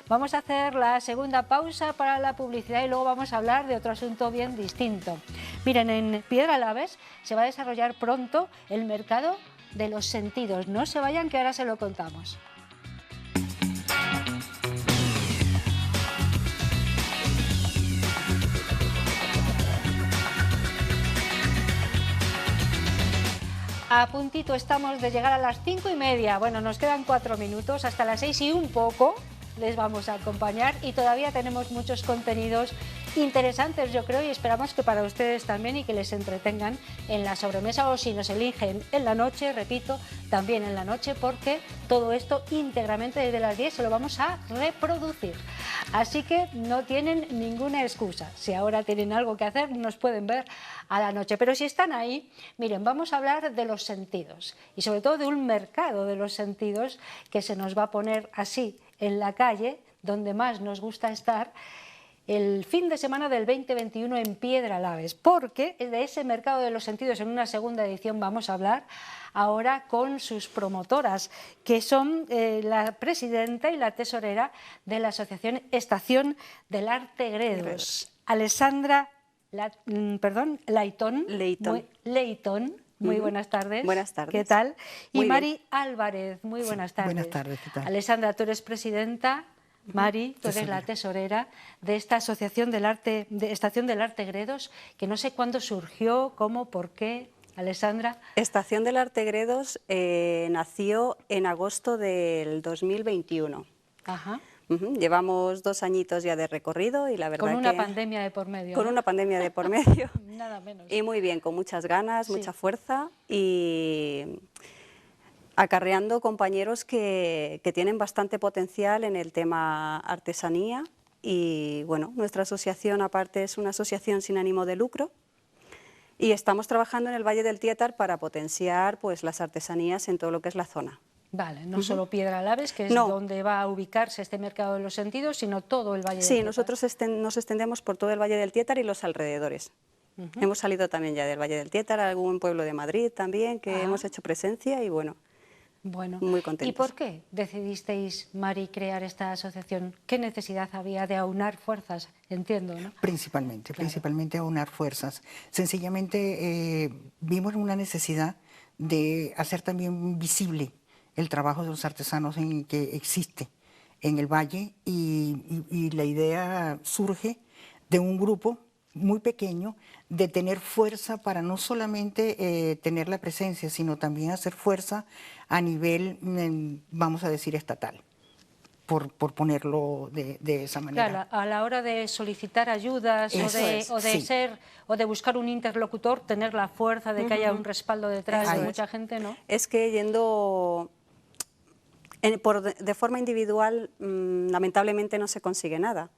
Vamos a hacer la segunda pausa para la publicidad y luego vamos a hablar de otro asunto bien distinto. Miren, en Piedralaves se va a desarrollar pronto el mercado de los sentidos. No se vayan, que ahora se lo contamos. A puntito estamos de llegar a las 5:30. Bueno, nos quedan 4 minutos, hasta las 6 y un poco les vamos a acompañar, y todavía tenemos muchos contenidos interesantes, yo creo, y esperamos que para ustedes también, y que les entretengan en la sobremesa, o si nos eligen en la noche, repito, también en la noche, porque todo esto íntegramente desde las 10 se lo vamos a reproducir. Así que no tienen ninguna excusa. Si ahora tienen algo que hacer, nos pueden ver a la noche. Pero si están ahí, miren, vamos a hablar de los sentidos, y sobre todo de un mercado de los sentidos que se nos va a poner así en la calle, donde más nos gusta estar, el fin de semana del 2021 en Piedralaves, porque de ese mercado de los sentidos en una segunda edición vamos a hablar ahora con sus promotoras, que son la presidenta y la tesorera de la asociación Estación del Arte Gredos, Alessandra Leitón. Muy buenas tardes. Buenas tardes. ¿Qué tal? Y Muy Mari bien. Álvarez, muy buenas tardes. Buenas tardes, ¿qué tal? Alessandra, tú eres presidenta. Mari, tú eres la tesorera de esta asociación del arte, de Estación del Arte Gredos, que no sé cuándo surgió, cómo, por qué. Alessandra. Estación del Arte Gredos nació en agosto del 2021. Ajá. Llevamos 2 añitos ya de recorrido, y la verdad con una que pandemia de por medio. Con ¿no? una pandemia de por medio. Nada menos. Y muy bien, con muchas ganas, Sí. mucha fuerza, y acarreando compañeros que tienen bastante potencial en el tema artesanía. Y bueno, nuestra asociación aparte es una asociación sin ánimo de lucro, y estamos trabajando en el Valle del Tietar para potenciar pues las artesanías en todo lo que es la zona. Vale, no solo Piedralaves, que es donde va a ubicarse este mercado de los sentidos, sino todo el Valle del Tétar. Sí, nosotros nos extendemos por todo el Valle del Tétar y los alrededores. Hemos salido también ya del Valle del Tétar, algún pueblo de Madrid también, que hemos hecho presencia y bueno, muy contentos. ¿Y por qué decidisteis, Mari, crear esta asociación? ¿Qué necesidad había de aunar fuerzas? Entiendo, ¿no? Principalmente aunar fuerzas. Sencillamente vimos una necesidad de hacer también visible el trabajo de los artesanos que existe en el valle y la idea surge de un grupo muy pequeño de tener fuerza para no solamente tener la presencia, sino también hacer fuerza a nivel, vamos a decir, estatal, por ponerlo de esa manera. Claro, a la hora de solicitar ayudas o de buscar un interlocutor, tener la fuerza de que haya un respaldo detrás de mucha gente, ¿no? Es que yendo de forma individual, lamentablemente no se consigue nada.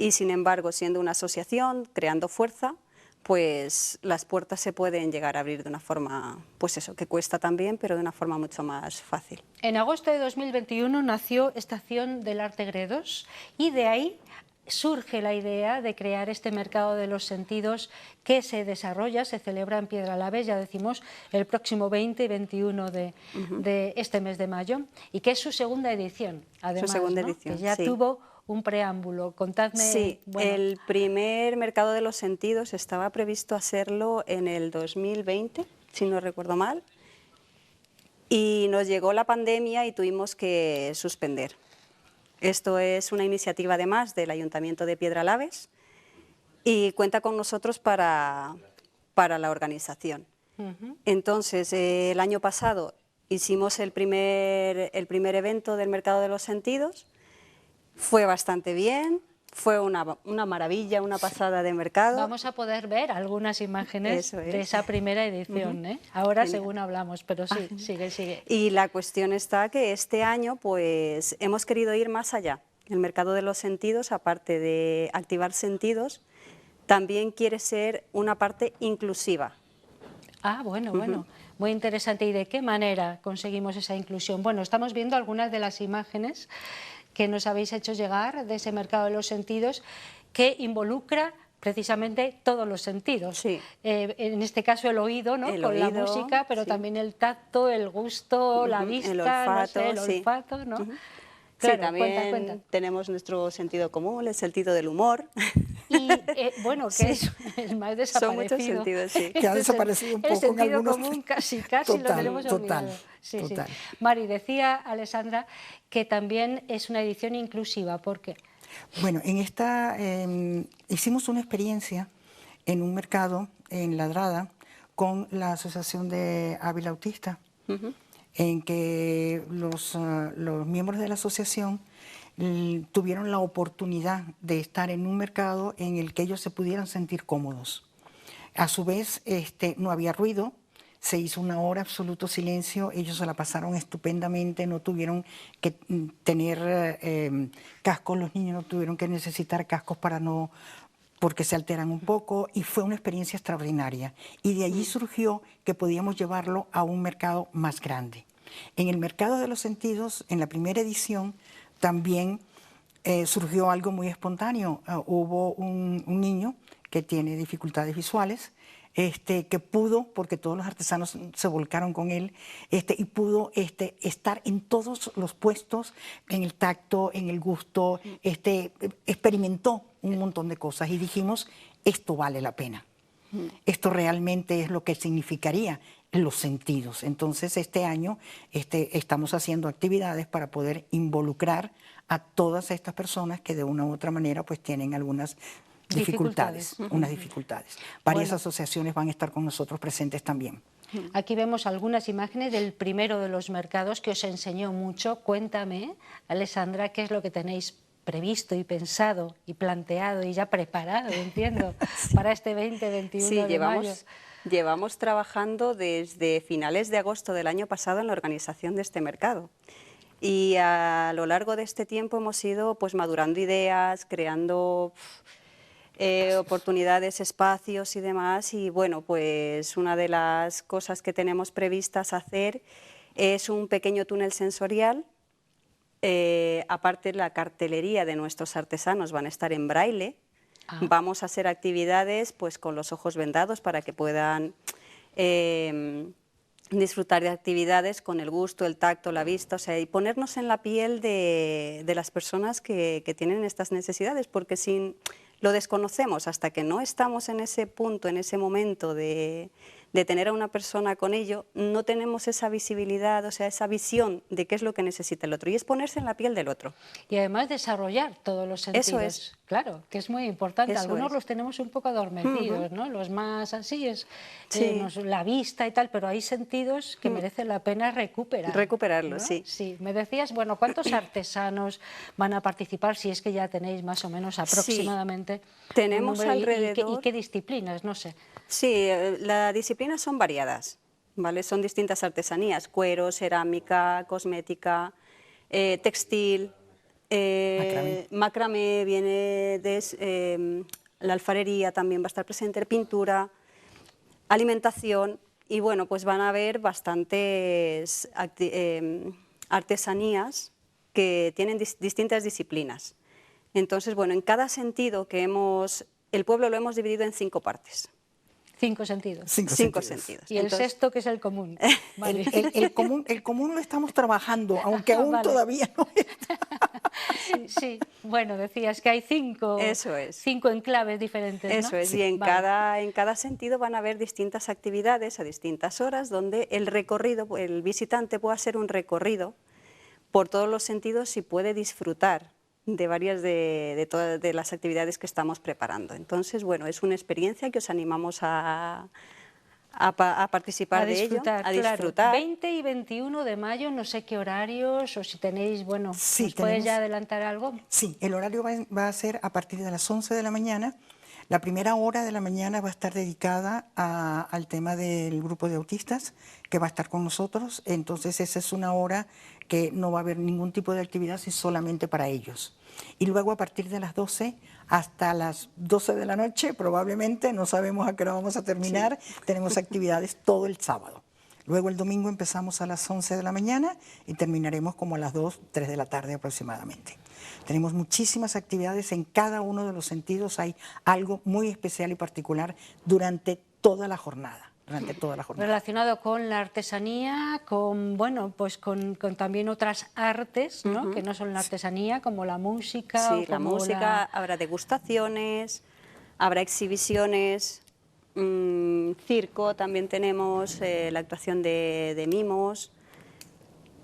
Y sin embargo, siendo una asociación, creando fuerza, pues las puertas se pueden llegar a abrir de una forma, pues eso, que cuesta también, pero de una forma mucho más fácil. En agosto de 2021 nació Estación del Arte Gredos y de ahí surge la idea de crear este mercado de los sentidos que se desarrolla, se celebra en Piedralaves, ya decimos, el próximo 20 y 21 de este mes de mayo, y que es su segunda edición, además, su segunda ¿no? edición, Que ya tuvo un preámbulo. Contadme. Sí, el primer mercado de los sentidos estaba previsto hacerlo en el 2020, si no recuerdo mal, y nos llegó la pandemia y tuvimos que suspender. Esto es una iniciativa además del Ayuntamiento de Piedralaves y cuenta con nosotros para la organización. Entonces, el año pasado hicimos el primer evento del Mercado de los Sentidos. Fue bastante bien, fue una maravilla, una pasada de mercado. Vamos a poder ver algunas imágenes de esa primera edición, ¿eh? Ahora según hablamos, pero sí, sigue. Y la cuestión está que este año pues hemos querido ir más allá. El Mercado de los Sentidos, aparte de activar sentidos, también quiere ser una parte inclusiva. Ah, bueno, muy interesante. ¿Y de qué manera conseguimos esa inclusión? Bueno, estamos viendo algunas de las imágenes que nos habéis hecho llegar de ese mercado de los sentidos que involucra precisamente todos los sentidos. Sí. En este caso el oído, ¿no? El Con oído, la música, pero también el tacto, el gusto, la vista, el olfato, el olfato, ¿no? Claro, Sí, también cuenta. tenemos nuestro sentido común, el sentido del humor. Y bueno, que es más desaparecido. Son muchos sentidos, sí. Que ha desaparecido un poco el sentido en algunos... común casi lo tenemos olvidado. Sí. Mari, decía Alessandra que también es una edición inclusiva. ¿Por qué? Bueno, en esta hicimos una experiencia en un mercado en Ladrada con la Asociación de Ávila Autista, en que los miembros de la asociación tuvieron la oportunidad de estar en un mercado en el que ellos se pudieran sentir cómodos. A su vez, no había ruido, se hizo una hora absoluto silencio, ellos se la pasaron estupendamente, no tuvieron que tener cascos, los niños no tuvieron que necesitar cascos porque se alteran un poco, y fue una experiencia extraordinaria. Y de allí surgió que podíamos llevarlo a un mercado más grande. En el Mercado de los Sentidos, en la primera edición, también surgió algo muy espontáneo. Hubo un niño que tiene dificultades visuales, que pudo, porque todos los artesanos se volcaron con él, y pudo estar en todos los puestos, en el tacto, en el gusto, experimentó un montón de cosas y dijimos, esto vale la pena. Esto realmente es lo que significaría los sentidos. Entonces, este año estamos haciendo actividades para poder involucrar a todas estas personas que de una u otra manera pues tienen algunas dificultades. Varias asociaciones van a estar con nosotros presentes también. Aquí vemos algunas imágenes del primero de los mercados que os enseñó mucho. Cuéntame, Alessandra, qué es lo que tenéis previsto y pensado y planteado y ya preparado, entiendo, para este 20-21 de mayo. Llevamos trabajando desde finales de agosto del año pasado en la organización de este mercado. Y a lo largo de este tiempo hemos ido pues madurando ideas, creando oportunidades, espacios y demás. Y bueno, pues una de las cosas que tenemos previstas hacer Es un pequeño túnel sensorial. Aparte, la cartelería de nuestros artesanos van a estar en braille. Vamos a hacer actividades pues, con los ojos vendados para que puedan disfrutar de actividades con el gusto, el tacto, la vista, o sea, y ponernos en la piel de las personas que tienen estas necesidades, porque si lo desconocemos hasta que no estamos en ese punto, en ese momento de tener a una persona con ello, no tenemos esa visibilidad, o sea, esa visión de qué es lo que necesita el otro, y es ponerse en la piel del otro. Y además desarrollar todos los sentidos. Eso es. Claro, que es muy importante. Eso Algunos es. los tenemos un poco adormecidos, ¿no? Los más así es Sí. la vista y tal, pero hay sentidos que merecen la pena recuperar. Recuperarlos, ¿no? sí. Sí, me decías, bueno, ¿cuántos artesanos van a participar? Si es que ya tenéis más o menos aproximadamente. Tenemos un número, alrededor- ¿Y qué disciplinas? No sé. Sí, las disciplinas son variadas, ¿vale? Son distintas artesanías: cuero, cerámica, cosmética, textil, macramé viene de la alfarería, también va a estar presente, pintura, alimentación, y bueno, pues van a haber bastantes artesanías que tienen distintas disciplinas. Entonces, bueno, en cada sentido el pueblo lo hemos dividido en 5 partes. 5 sentidos. Cinco sentidos. Y el Entonces, sexto, que es el común. Vale. El común lo estamos trabajando, aunque aún Vale. todavía no está. Sí, sí, bueno, decías que hay 5 Eso es. 5 enclaves diferentes, ¿no? Eso es, y en cada sentido van a haber distintas actividades a distintas horas, donde el recorrido, el visitante puede hacer un recorrido por todos los sentidos y puede disfrutar de varias de todas de las actividades que estamos preparando. Entonces, bueno, es una experiencia que os animamos a participar de ello, a disfrutar. Claro. 20 y 21 de mayo, no sé qué horarios, o si tenéis, bueno, Sí, ¿nos puedes tenemos- ya adelantar algo? Sí, el horario va a ser a partir de las 11 de la mañana. La primera hora de la mañana va a estar dedicada al tema del grupo de autistas que va a estar con nosotros. Entonces esa es una hora que no va a haber ningún tipo de actividad, sino solamente para ellos. Y luego a partir de las 12 hasta las 12 de la noche, probablemente, no sabemos a qué hora vamos a terminar, tenemos actividades todo el sábado. Luego el domingo empezamos a las 11 de la mañana y terminaremos como a las 2, 3 de la tarde aproximadamente. Tenemos muchísimas actividades en cada uno de los sentidos, hay algo muy especial y particular durante toda la jornada. Relacionado con la artesanía, con, bueno, pues con también otras artes, ¿no? Que no son la artesanía, como la música. Sí, o la como música, habrá degustaciones, habrá exhibiciones, circo, también tenemos la actuación de mimos.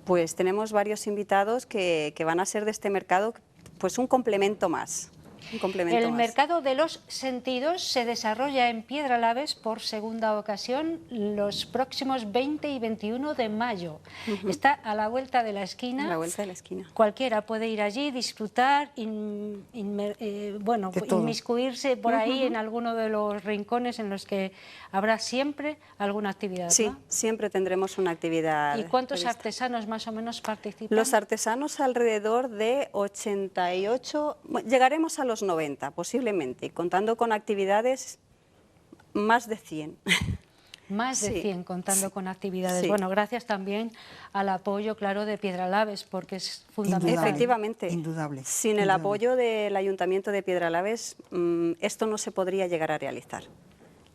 Pues tenemos varios invitados que van a ser de este mercado pues un complemento más. El mercado de los sentidos se desarrolla en Piedralaves por segunda ocasión los próximos 20 y 21 de mayo. Está a la vuelta de la esquina. A la vuelta de la esquina. Cualquiera puede ir allí, disfrutar, bueno, inmiscuirse por ahí en alguno de los rincones en los que habrá siempre alguna actividad. Sí, ¿no? siempre tendremos una actividad. ¿Y cuántos prevista. artesanos más o menos participan? Los artesanos alrededor de 88, llegaremos a los 90 posiblemente, contando con actividades más de 100. Más de Sí, 100 contando con actividades. sí. Bueno, gracias también al apoyo, claro, de Piedralaves, porque es fundamental. Efectivamente. Indudable. Sin el apoyo del Ayuntamiento de Piedralaves, esto no se podría llegar a realizar.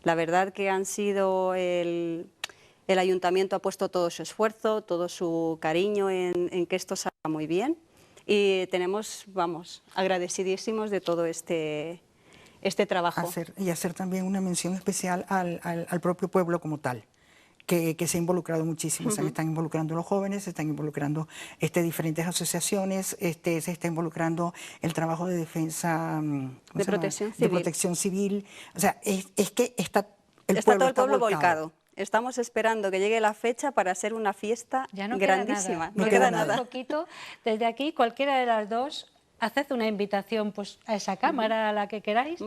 La verdad que han sido el Ayuntamiento ha puesto todo su esfuerzo, todo su cariño en que esto salga muy bien, y tenemos, vamos, agradecidísimos de todo este trabajo. Hacer también una mención especial al propio pueblo como tal, que se ha involucrado muchísimo. Se están involucrando los jóvenes, se están involucrando diferentes asociaciones, se está involucrando el trabajo de defensa, de protección civil. De protección civil. O sea, es que está todo el pueblo volcado. Estamos esperando que llegue la fecha para hacer una fiesta Ya no grandísima. Queda nada. No queda nada. Un poquito, desde aquí, cualquiera de las dos, haced una invitación pues, a esa cámara, a la que queráis,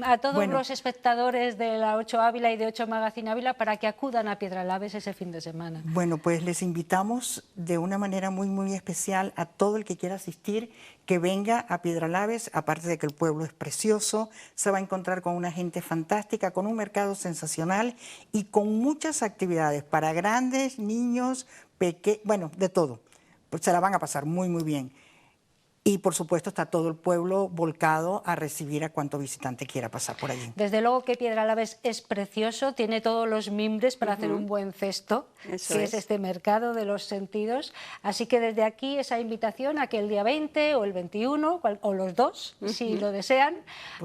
a todos los espectadores de la 8 Ávila y de 8 Magazine Ávila para que acudan a Piedralaves ese fin de semana. Bueno, pues les invitamos de una manera muy, muy especial a todo el que quiera asistir, que venga a Piedralaves, aparte de que el pueblo es precioso, se va a encontrar con una gente fantástica, con un mercado sensacional y con muchas actividades para grandes, niños, bueno, de todo. Pues se la van a pasar muy, muy bien. Y por supuesto está todo el pueblo volcado a recibir a cuanto visitante quiera pasar por allí. Desde luego que Piedralabes es precioso, tiene todos los mimbres para hacer un buen cesto, Eso que es este mercado de los sentidos. Así que desde aquí esa invitación a que el día 20 o el 21, o los dos, si lo desean,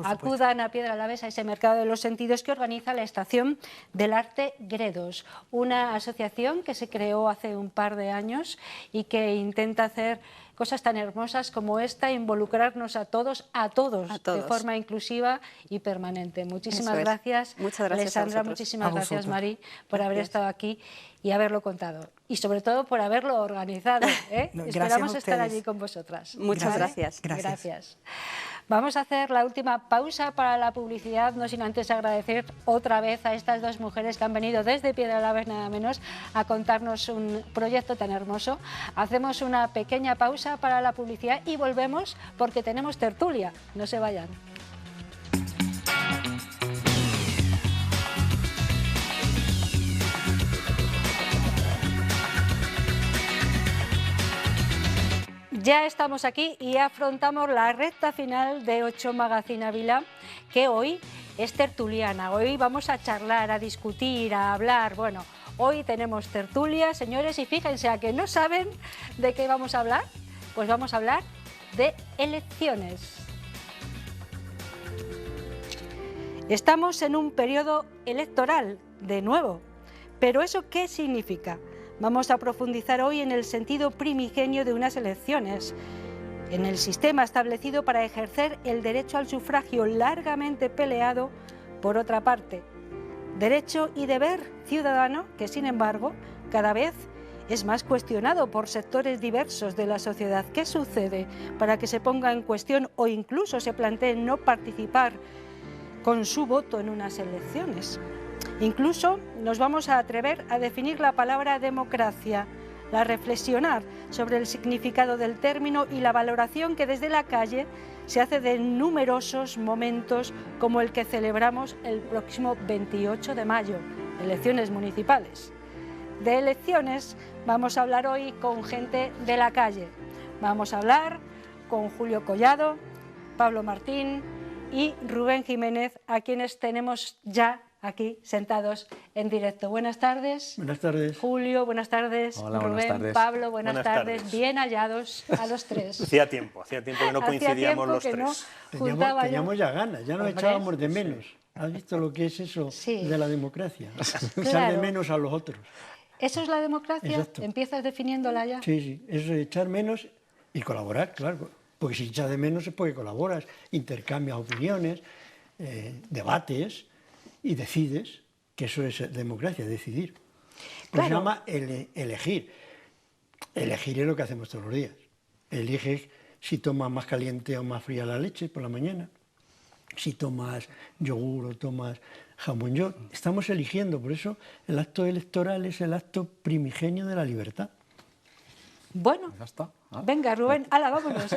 acudan a Piedralabes a ese mercado de los sentidos que organiza la Estación del Arte Gredos, una asociación que se creó hace un par de años y que intenta hacer cosas tan hermosas como esta, involucrarnos a todos, de forma inclusiva y permanente. Muchísimas gracias, Muchas gracias, Alessandra, muchísimas gracias, Mari, por haber estado aquí y haberlo contado. Y sobre todo por haberlo organizado. Esperamos estar allí con vosotras. Muchas gracias. Gracias. Vamos a hacer la última pausa para la publicidad, no sin antes agradecer otra vez a estas dos mujeres que han venido desde Piedralabes nada menos a contarnos un proyecto tan hermoso. Hacemos una pequeña pausa para la publicidad y volvemos porque tenemos tertulia. No se vayan. Ya estamos aquí y afrontamos la recta final de 8 Magazine Ávila, que hoy es tertuliana. Hoy vamos a charlar, a discutir, a hablar. Bueno, hoy tenemos tertulia, señores, y fíjense, a que no saben de qué vamos a hablar, pues vamos a hablar de elecciones. Estamos en un periodo electoral, de nuevo, pero ¿eso qué significa? Vamos a profundizar hoy en el sentido primigenio de unas elecciones, en el sistema establecido para ejercer el derecho al sufragio largamente peleado por otra parte. Derecho y deber ciudadano que, sin embargo, cada vez es más cuestionado por sectores diversos de la sociedad. ¿Qué sucede para que se ponga en cuestión o incluso se plantee no participar con su voto en unas elecciones? Incluso nos vamos a atrever a definir la palabra democracia, a reflexionar sobre el significado del término y la valoración que desde la calle se hace de numerosos momentos como el que celebramos el próximo 28 de mayo, elecciones municipales. De elecciones vamos a hablar hoy con gente de la calle. Vamos a hablar con Julio Collado, Pablo Martín y Rubén Jiménez, a quienes tenemos ya aquí sentados en directo. Buenas tardes. Buenas tardes. Julio, buenas tardes. Hola, Rubén, buenas tardes. Pablo, buenas tardes. Bien hallados a los tres. Hacía tiempo que no coincidíamos los tres. Teníamos ya ganas, ya nos Hombre, echábamos de menos. ¿Has visto lo que es eso de la democracia? Echar de menos a los otros. ¿Eso es la democracia? Exacto. ¿Empiezas definiéndola ya? Sí, sí, eso es echar menos y colaborar, claro. Porque si echas de menos es porque colaboras, intercambias opiniones, debates y decides, que eso es democracia, decidir. Pues se llama elegir. Elegir es lo que hacemos todos los días. Eliges si tomas más caliente o más fría la leche por la mañana, si tomas yogur o tomas jamón york. Estamos eligiendo, por eso el acto electoral es el acto primigenio de la libertad. Bueno, Ya está. venga Rubén, hala, vámonos.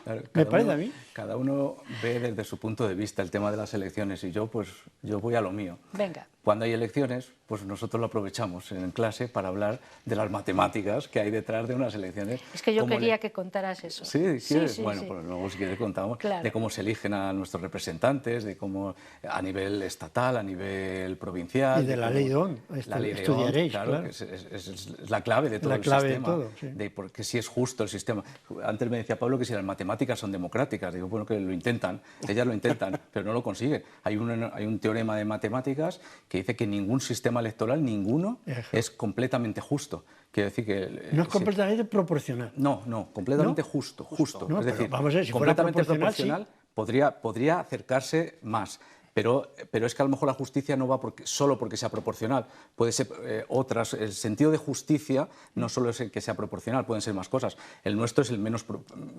Claro, ¿Me parece a mí? Cada uno ve desde su punto de vista el tema de las elecciones y yo voy a lo mío. Venga. Cuando hay elecciones, pues nosotros lo aprovechamos en clase para hablar de las matemáticas que hay detrás de unas elecciones. Es que yo quería que contaras eso. Sí, ¿quieres? Sí, bueno, sí. pues luego si quieres contamos Claro. de cómo se eligen a nuestros representantes, de cómo a nivel estatal, a nivel provincial. Y de la ley de ON, La ley de estudiaréis, ON, claro. que es la clave de todo el clave de sistema. todo, sí. De porque si es justo el sistema. Antes me decía Pablo que si las matemáticas son democráticas. Digo, bueno, que lo intentan, ellas lo intentan, pero no lo consiguen. Hay un teorema de matemáticas que dice que ningún sistema electoral, ninguno, es completamente justo. Quiere decir que... No es completamente proporcional. No, completamente justo. No, es pero decir, vamos a ver, si fuera completamente proporcional, podría acercarse más. Pero es que a lo mejor la justicia no va solo porque sea proporcional. Puede ser otras. El sentido de justicia no solo es el que sea proporcional, pueden ser más cosas. El nuestro es el menos,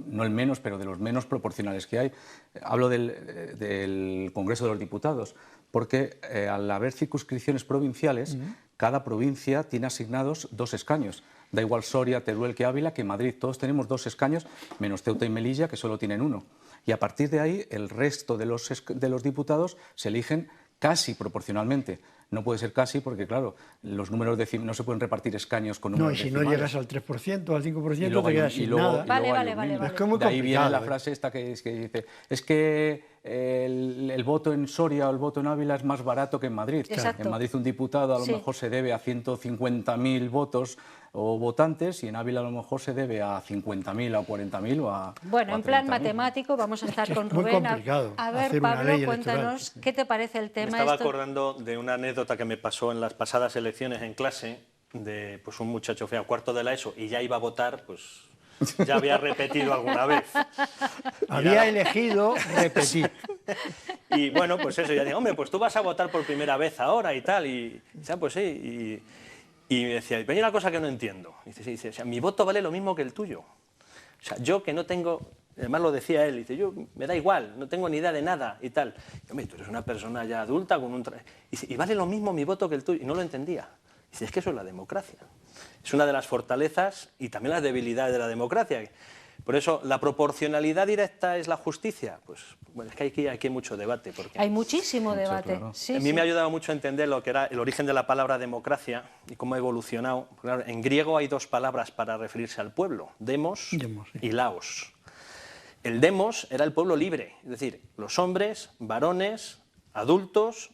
no el menos, pero de los menos proporcionales que hay. Hablo del Congreso de los Diputados, porque al haber circunscripciones provinciales, cada provincia tiene asignados 2 escaños. Da igual Soria, Teruel que Ávila, que Madrid. Todos tenemos 2 escaños, menos Ceuta y Melilla, que solo tienen 1. Y a partir de ahí, el resto de los diputados se eligen casi proporcionalmente. No puede ser casi porque, claro, los números no se pueden repartir escaños con números No, y si decimales. no llegas al 3% o al 5% Y luego te hay quedas y sin luego- nada. y luego hay Vale, un vale, mínimo. vale. Es que es muy De ahí viene complicado, la ¿eh? frase esta que dice, es que el voto en Soria o el voto en Ávila es más barato que en Madrid. Exacto. En Madrid un diputado a lo Sí. mejor se debe a 150.000 votos o votantes y en Ávila a lo mejor se debe a 50.000, a 40.000 o a Bueno, o a en plan 30.000. matemático vamos a estar que es con muy Rubén. complicado A ver, hacer una Pablo, ley electoral. cuéntanos qué te parece el Me tema. estaba esto? acordando de una anécdota que me pasó en las pasadas elecciones en clase, de pues, un muchacho fue a cuarto de la ESO y ya iba a votar, pues ya había repetido alguna vez. Había elegido repetir. Y bueno, pues eso, ya digo, hombre, pues tú vas a votar por primera vez ahora y tal, y ya, pues sí, y me decía, pero hay una cosa que no entiendo. Dice, o sea, mi voto vale lo mismo que el tuyo. O sea, yo que no tengo, además lo decía él, dice, yo me da igual, no tengo ni idea de nada y tal. Y, hombre, tú eres una persona ya adulta con y vale lo mismo mi voto que el tuyo. Y no lo entendía. Dice, es que eso es la democracia. Es una de las fortalezas y también las debilidades de la democracia. Por eso, ¿la proporcionalidad directa es la justicia? Pues bueno, es que aquí hay mucho debate. Porque Hay muchísimo debate. claro. Sí, a mí sí. me ha ayudado mucho a entender lo que era el origen de la palabra democracia y cómo ha evolucionado. Claro, en griego hay dos palabras para referirse al pueblo, demos Demos, sí. y laos. El demos era el pueblo libre, es decir, los hombres, varones, adultos,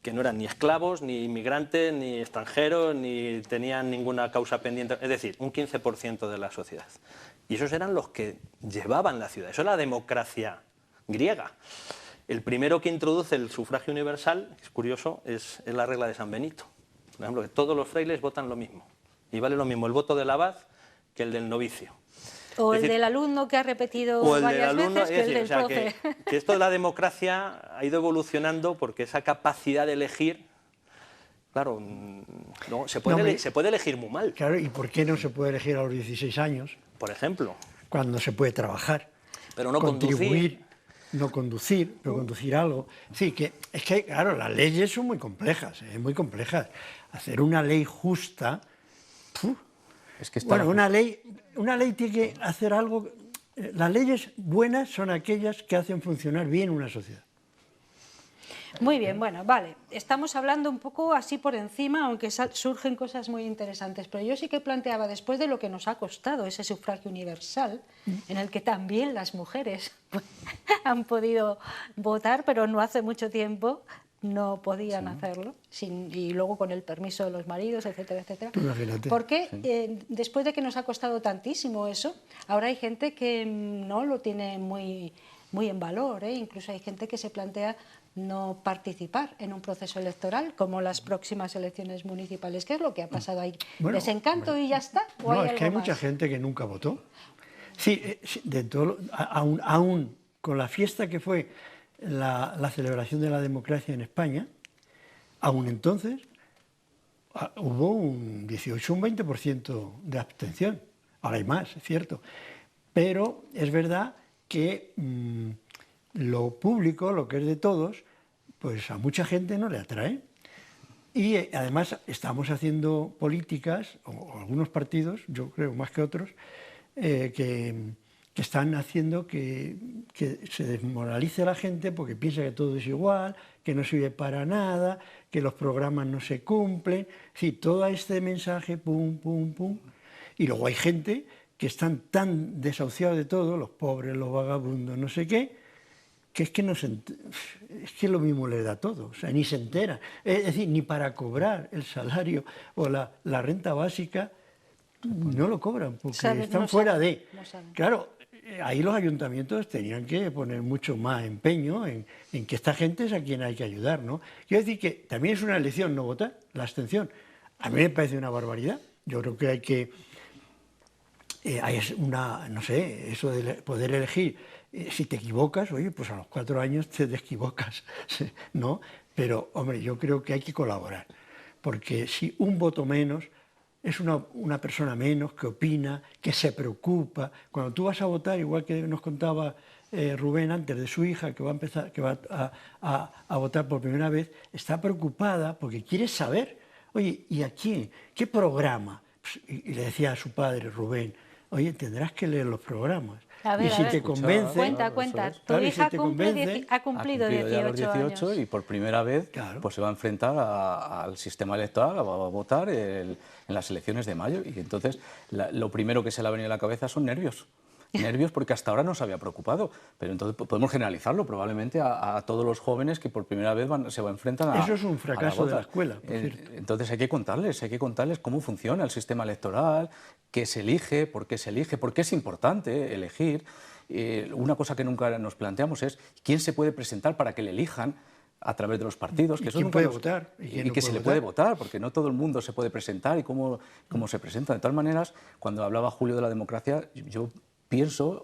que no eran ni esclavos, ni inmigrantes, ni extranjeros, ni tenían ninguna causa pendiente, es decir, un 15% de la sociedad. Y esos eran los que llevaban la ciudad. Eso es la democracia griega. El primero que introduce el sufragio universal, es curioso, es la regla de San Benito. Por ejemplo, que todos los frailes votan lo mismo. Y vale lo mismo el voto del abad que el del novicio. O Es el decir, del alumno que ha repetido o el del varias alumno, veces que es el decir, del o sea, profe. que esto de la democracia ha ido evolucionando porque esa capacidad de elegir, claro, no, se puede elegir muy mal, Claro, ¿y por qué no se puede elegir a los 16 años por ejemplo, cuando se puede trabajar? pero no contribuir, conducir. no conducir, pero conducir algo. Sí, que es que, claro, las leyes son muy complejas, muy complejas. Hacer una ley justa, ¡puf! Es que está Bueno, la- una ley tiene que hacer algo. Las leyes buenas son aquellas que hacen funcionar bien una sociedad. Muy bien, bueno, vale. Estamos hablando un poco así por encima, aunque surgen cosas muy interesantes. Pero yo sí que planteaba, después de lo que nos ha costado ese sufragio universal, en el que también las mujeres han podido votar, pero no hace mucho tiempo no podían hacerlo, y luego con el permiso de los maridos, etcétera, etcétera. Imagínate. ¿Por qué después de que nos ha costado tantísimo eso, ahora hay gente que no lo tiene muy en valor, ¿eh? Incluso hay gente que se plantea no participar en un proceso electoral como las próximas elecciones municipales? ¿Qué es lo que ha pasado ahí? Bueno, ¿Desencanto y ya está? ¿O No, hay es que hay algo mucha más? gente que nunca votó. Sí, aún con la fiesta que fue la celebración de la democracia en España, aún entonces hubo un 18, un 20% de abstención. Ahora hay más, es cierto. Pero es verdad que lo público, lo que es de todos, pues a mucha gente no le atrae. Y además estamos haciendo políticas, o algunos partidos, yo creo más que otros, que están haciendo que se desmoralice la gente porque piensa que todo es igual, que no sirve para nada, que los programas no se cumplen. Sí, todo este mensaje, pum, pum, pum. Y luego hay gente que están tan desahuciados de todo, los pobres, los vagabundos, no sé qué, que es que, es que lo mismo les da todo, o sea, ni se entera. Es decir, ni para cobrar el salario o la renta básica no lo cobran, porque están no fuera saben, de... no saben. Claro, ahí los ayuntamientos tenían que poner mucho más empeño en que esta gente es a quien hay que ayudar, ¿no? Quiero decir que también es una elección no votar, la abstención. A mí me parece una barbaridad. Yo creo que hay que... hay una, no sé, eso de poder elegir, si te equivocas, oye, pues a los 4 años te desequivocas, ¿no? Pero, hombre, yo creo que hay que colaborar, porque si un voto menos es una persona menos que opina, que se preocupa. Cuando tú vas a votar, igual que nos contaba Rubén antes de su hija, que va a votar por primera vez, está preocupada porque quiere saber, oye, ¿y a quién? ¿Qué programa? Pues, y le decía a su padre, Rubén, oye, tendrás que leer los programas. A ver, y si te convence... Cuenta. Claro, Tu y hija si te convence, ha cumplido ya 18 los 18 años. y por primera vez Claro. pues se va a enfrentar al sistema electoral, va a votar en las elecciones de mayo. Y entonces lo primero que se le ha venido a la cabeza son nervios. Nervios porque hasta ahora no se había preocupado, pero entonces podemos generalizarlo probablemente a todos los jóvenes que por primera vez se enfrentan a... Eso es un fracaso de la escuela, por cierto. Entonces hay que contarles cómo funciona el sistema electoral, qué se elige, por qué es importante elegir. Una cosa que nunca nos planteamos es quién se puede presentar para que le elijan a través de los partidos. Que quién puede votar. Y que se le puede votar, porque no todo el mundo se puede presentar y cómo se presenta. De todas maneras, cuando hablaba Julio de la democracia, yo pienso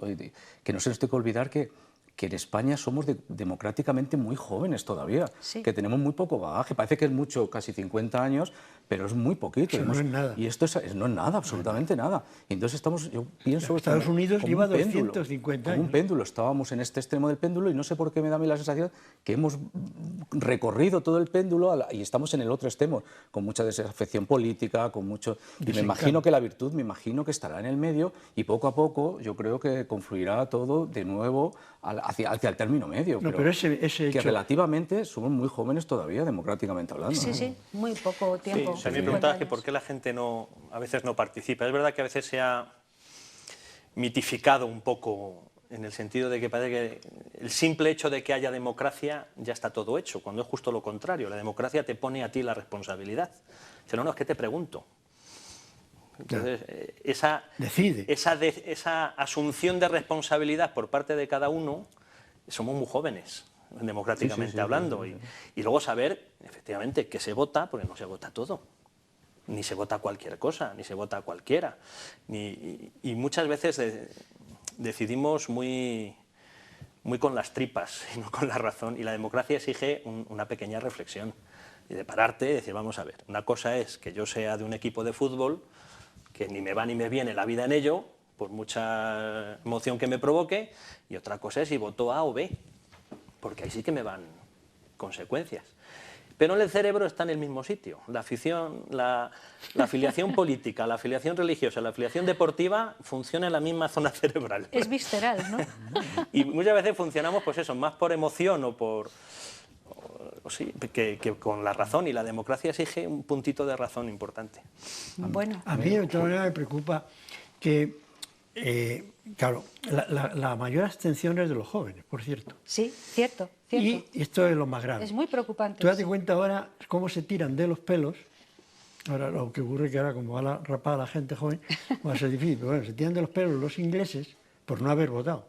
que no se nos tiene que olvidar que en España somos democráticamente muy jóvenes todavía, sí. Que tenemos muy poco bagaje. Parece que es mucho, casi 50 años, pero es muy poquito. Eso no es nada. Y esto no es nada, absolutamente nada. Y entonces yo pienso... Estados Unidos lleva 250 años. Como un péndulo. Estábamos en este extremo del péndulo y no sé por qué me da a mí la sensación que hemos recorrido todo el péndulo y estamos en el otro extremo, con mucha desafección política, con mucho... Y me imagino que la virtud, estará en el medio y poco a poco yo creo que confluirá todo de nuevo hacia el término medio. No, pero ese que hecho... relativamente somos muy jóvenes todavía, democráticamente hablando. Sí, muy poco tiempo. Sí, me preguntaba que por qué la gente a veces no participa. Es verdad que a veces se ha mitificado un poco en el sentido de que parece que el simple hecho de que haya democracia ya está todo hecho, cuando es justo lo contrario. La democracia te pone a ti la responsabilidad. Dice, no, es que te pregunto. Entonces, esa asunción de responsabilidad por parte de cada uno, somos muy jóvenes, democráticamente hablando. Y luego saber, efectivamente, que se vota, porque no se vota todo. Ni se vota cualquier cosa, ni se vota cualquiera. Y muchas veces decidimos muy con las tripas y no con la razón. Y la democracia exige una pequeña reflexión. Y de pararte y decir, vamos a ver, una cosa es que yo sea de un equipo de fútbol, que ni me va ni me viene la vida en ello, por mucha emoción que me provoque, y otra cosa es si voto A o B, porque ahí sí que me van consecuencias. Pero en el cerebro está en el mismo sitio. La afición, la afiliación política, la afiliación religiosa, la afiliación deportiva funciona en la misma zona cerebral. Es visceral, ¿no? Y muchas veces funcionamos, pues eso, más por emoción o por... Sí, que con la razón, y la democracia exige un puntito de razón importante. Bueno. A mí de todas maneras me preocupa que, claro, la mayor abstención es de los jóvenes, por cierto. Sí, cierto. Y esto es lo más grave. Es muy preocupante. Tú date cuenta ahora cómo se tiran de los pelos. Ahora lo que ocurre es que ahora, como va a rapar a la gente joven, va a ser difícil. Pero bueno, se tiran de los pelos los ingleses por no haber votado.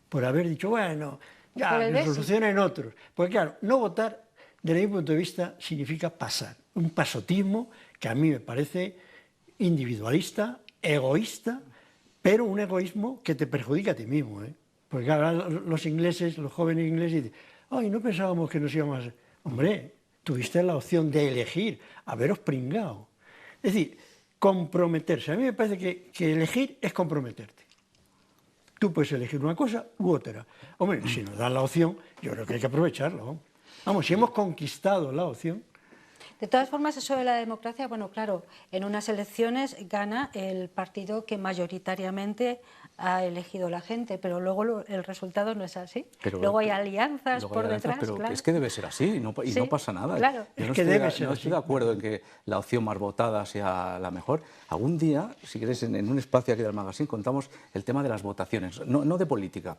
Por haber dicho, bueno, ya, que solucionen otros. Porque claro, no votar, desde mi punto de vista, significa pasar. Un pasotismo que a mí me parece individualista, egoísta, pero un egoísmo que te perjudica a ti mismo. Porque claro, los ingleses, los jóvenes ingleses dicen, ay, no pensábamos que nos íbamos a... Hombre, tuviste la opción de elegir, haberos pringado. Es decir, comprometerse. A mí me parece que elegir es comprometerte. Tú puedes elegir una cosa u otra. Hombre, si nos dan la opción, yo creo que hay que aprovecharlo. Vamos, si hemos conquistado la opción... De todas formas, eso de la democracia, bueno, claro, en unas elecciones gana el partido que mayoritariamente ha elegido la gente, pero luego el resultado no es así. Luego hay alianzas por detrás. Pero claro. es que debe ser así y no pasa nada. Claro. Yo no estoy de acuerdo en que la opción más votada sea la mejor. Algún día, si quieres, en un espacio aquí del magazine contamos el tema de las votaciones, no de política.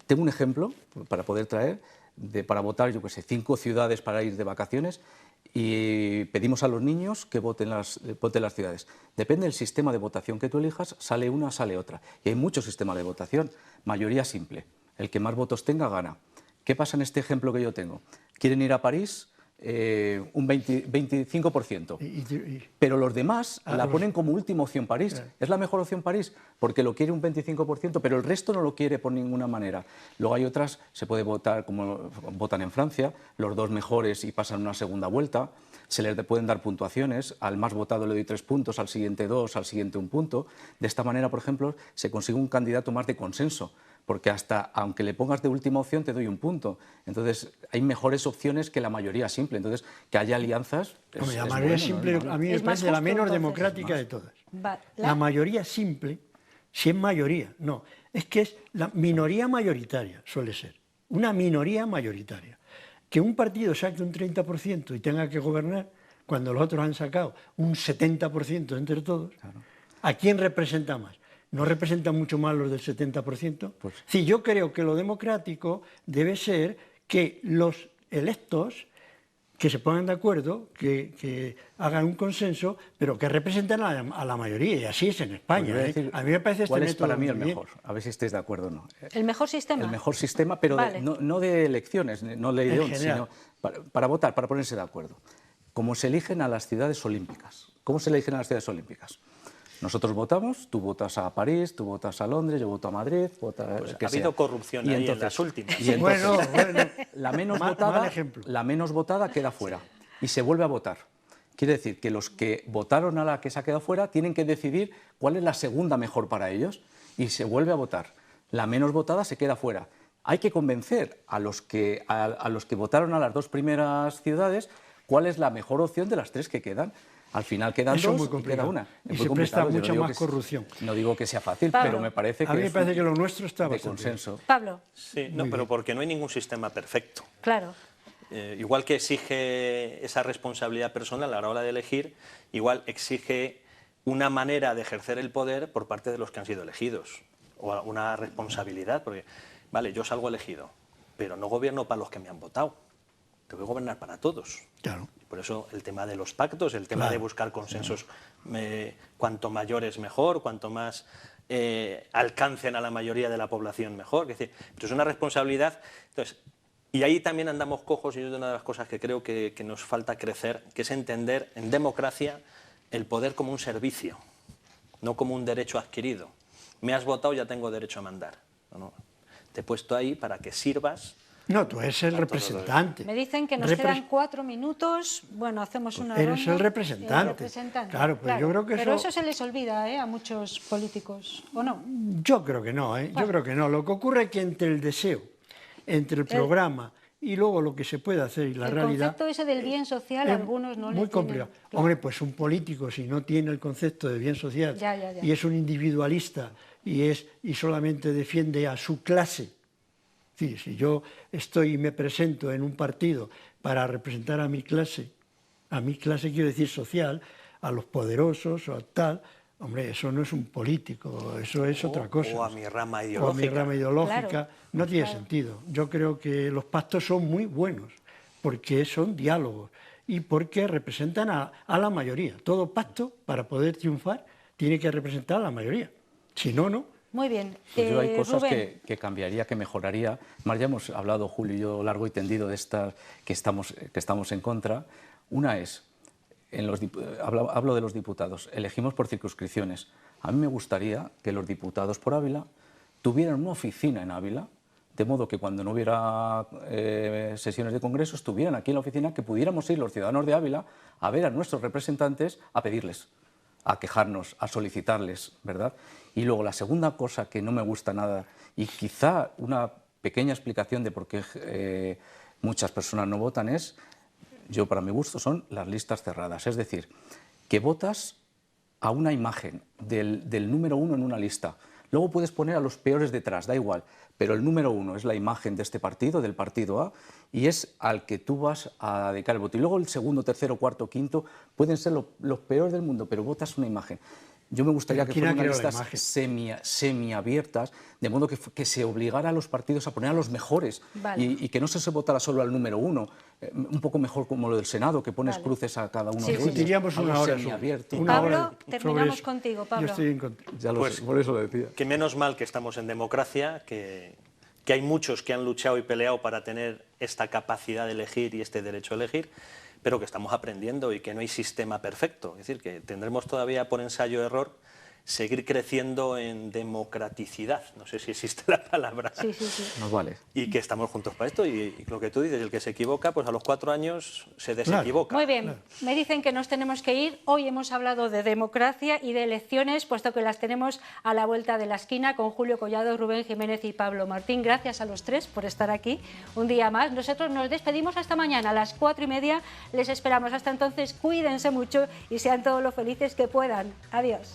Tengo un ejemplo para poder traer, para votar, yo qué sé, 5 ciudades para ir de vacaciones, y pedimos a los niños que voten las ciudades. Depende del sistema de votación que tú elijas, sale una, sale otra. Y hay muchos sistemas de votación. Mayoría simple. El que más votos tenga, gana. ¿Qué pasa en este ejemplo que yo tengo? Quieren ir a París un 25%. Pero los demás la ponen como última opción París. Es la mejor opción París porque lo quiere un 25%, pero el resto no lo quiere por ninguna manera. Luego hay otras, se puede votar como votan en Francia, los 2 mejores y pasan una segunda vuelta. Se les pueden dar puntuaciones, al más votado le doy 3 puntos, al siguiente 2, al siguiente 1 punto. De esta manera, por ejemplo, se consigue un candidato más de consenso, porque hasta aunque le pongas de última opción te doy un punto. Entonces hay mejores opciones que la mayoría simple. Entonces que haya alianzas es, Hombre, la es mayoría bueno, simple ¿no? a mí me Es más parece la justo, menos entonces. democrática de todas. Va- La mayoría simple, si es mayoría, no, es que es la minoría mayoritaria, suele ser, una minoría mayoritaria. Que un partido saque un 30% y tenga que gobernar, cuando los otros han sacado un 70% entre todos, ¿a quién representa más? ¿No representan mucho más los del 70%? Pues- Sí, yo creo que lo democrático debe ser que los electos que se pongan de acuerdo, que hagan un consenso, pero que representen a la mayoría, y así es en Pues España. voy a ¿eh? decir A mí me parece este cuál es método para mí el muy bien. mejor, a ver si estáis de acuerdo o no. ¿El mejor sistema? El mejor sistema, pero Vale. no de elecciones, no de León, general. sino para votar, para ponerse de acuerdo. Como se eligen a las ciudades olímpicas. ¿Cómo se eligen a las ciudades olímpicas? Nosotros votamos, tú votas a París, tú votas a Londres, yo voto a Madrid, Pues que ha habido sea. corrupción Y ahí en entonces- las últimas. y entonces, Bueno, la menos mal votada, ejemplo. la menos votada queda fuera y se vuelve a votar. Quiere decir que los que votaron a la que se ha quedado fuera tienen que decidir cuál es la segunda mejor para ellos y se vuelve a votar. La menos votada se queda fuera. Hay que convencer a los que votaron a las dos primeras ciudades cuál es la mejor opción de las tres que quedan. Al final quedan Eso es dos muy y queda complicado. una. Y Es se muy presta complicado, yo no mucha digo más que corrupción. No digo que sea fácil, Pablo. pero me parece que A mí me es parece que lo nuestro está de bastante bien. consenso. Pablo, Sí, no, pero porque no hay ningún sistema perfecto. claro. Igual que exige esa responsabilidad personal a la hora de elegir, igual exige una manera de ejercer el poder por parte de los que han sido elegidos, o una responsabilidad, porque, vale, yo salgo elegido, pero no gobierno para los que me han votado, tengo que gobernar para todos. Claro. Por eso el tema de los pactos, el tema Claro. de buscar consensos, cuanto mayores mejor, cuanto más alcancen a la mayoría de la población mejor. Es decir, pero es una responsabilidad. Entonces, y ahí también andamos cojos, y es una de las cosas que creo que nos falta crecer, que es entender en democracia el poder como un servicio, no como un derecho adquirido. Me has votado, ya tengo derecho a mandar. No. Te he puesto ahí para que sirvas. No, tú eres el representante. Me dicen que nos quedan 4 minutos. Bueno, hacemos una Eres ronda. el representante. Claro, pues yo creo que pero eso- eso se les olvida a muchos políticos, ¿o no? Yo creo que no, ¿eh? Yo creo que no. Lo que ocurre es que entre el deseo, entre el programa y luego lo que se puede hacer y la El realidad... concepto ese del bien social, es algunos no le muy tienen. complicado. Claro. Hombre, pues un político, si no tiene el concepto de bien social Ya. y es un individualista y solamente defiende a su clase. Sí, si yo estoy y me presento en un partido para representar a mi clase quiero decir social, a los poderosos o a tal, hombre, eso no es un político, eso es otra cosa. O a mi rama O a mi ideológica. rama ideológica, Claro, no tiene claro. sentido. Yo creo que los pactos son muy buenos, porque son diálogos y porque representan a la mayoría. Todo pacto, para poder triunfar, tiene que representar a la mayoría. Si no, no. Muy bien. Pues yo hay cosas Rubén, que cambiaría, que mejoraría. Más ya hemos hablado, Julio y yo, largo y tendido de estas que estamos en contra. Una es, hablo de los diputados, elegimos por circunscripciones. A mí me gustaría que los diputados por Ávila tuvieran una oficina en Ávila, de modo que cuando no hubiera sesiones de congreso estuvieran aquí en la oficina, que pudiéramos ir los ciudadanos de Ávila a ver a nuestros representantes, a pedirles, a quejarnos, a solicitarles, ¿verdad? Y luego la segunda cosa que no me gusta nada, y quizá una pequeña explicación de por qué muchas personas no votan es, yo para mi gusto, son las listas cerradas. Es decir, que votas a una imagen del número 1 en una lista. Luego puedes poner a los peores detrás, da igual, pero el número 1 es la imagen de este partido, del partido A, y es al que tú vas a dedicar el voto. Y luego el segundo, tercero, cuarto, quinto pueden ser los peores del mundo, pero votas una imagen. Yo me gustaría que ¿Quién ha fueran unas creado la listas imagen? semiabiertas, de modo que se obligara a los partidos a poner a los mejores Vale. y que no se votara solo al número 1, un poco mejor como lo del Senado, que pones Vale. cruces a cada uno Sí, de sí, ellos. sí. Diríamos Algo una hora. semiabierto. Una Pablo, hora sobre terminamos eso. contigo, Pablo. Yo estoy en contra. Ya lo Pues- sé, por eso lo decía. Que menos mal que estamos en democracia, que hay muchos que han luchado y peleado para tener esta capacidad de elegir y este derecho a elegir, pero que estamos aprendiendo y que no hay sistema perfecto. Es decir, que tendremos todavía por ensayo-error seguir creciendo en democraticidad, no sé si existe la palabra, Sí, sí, sí. Nos vale. y que estamos juntos para esto, y lo que tú dices, el que se equivoca, pues a los 4 años se desequivoca. Muy bien, me dicen que nos tenemos que ir. Hoy hemos hablado de democracia y de elecciones, puesto que las tenemos a la vuelta de la esquina con Julio Collado, Rubén Jiménez y Pablo Martín. Gracias a los tres por estar aquí un día más. Nosotros nos despedimos hasta mañana a las 4:30. Les esperamos. Hasta entonces, cuídense mucho y sean todos lo felices que puedan. Adiós.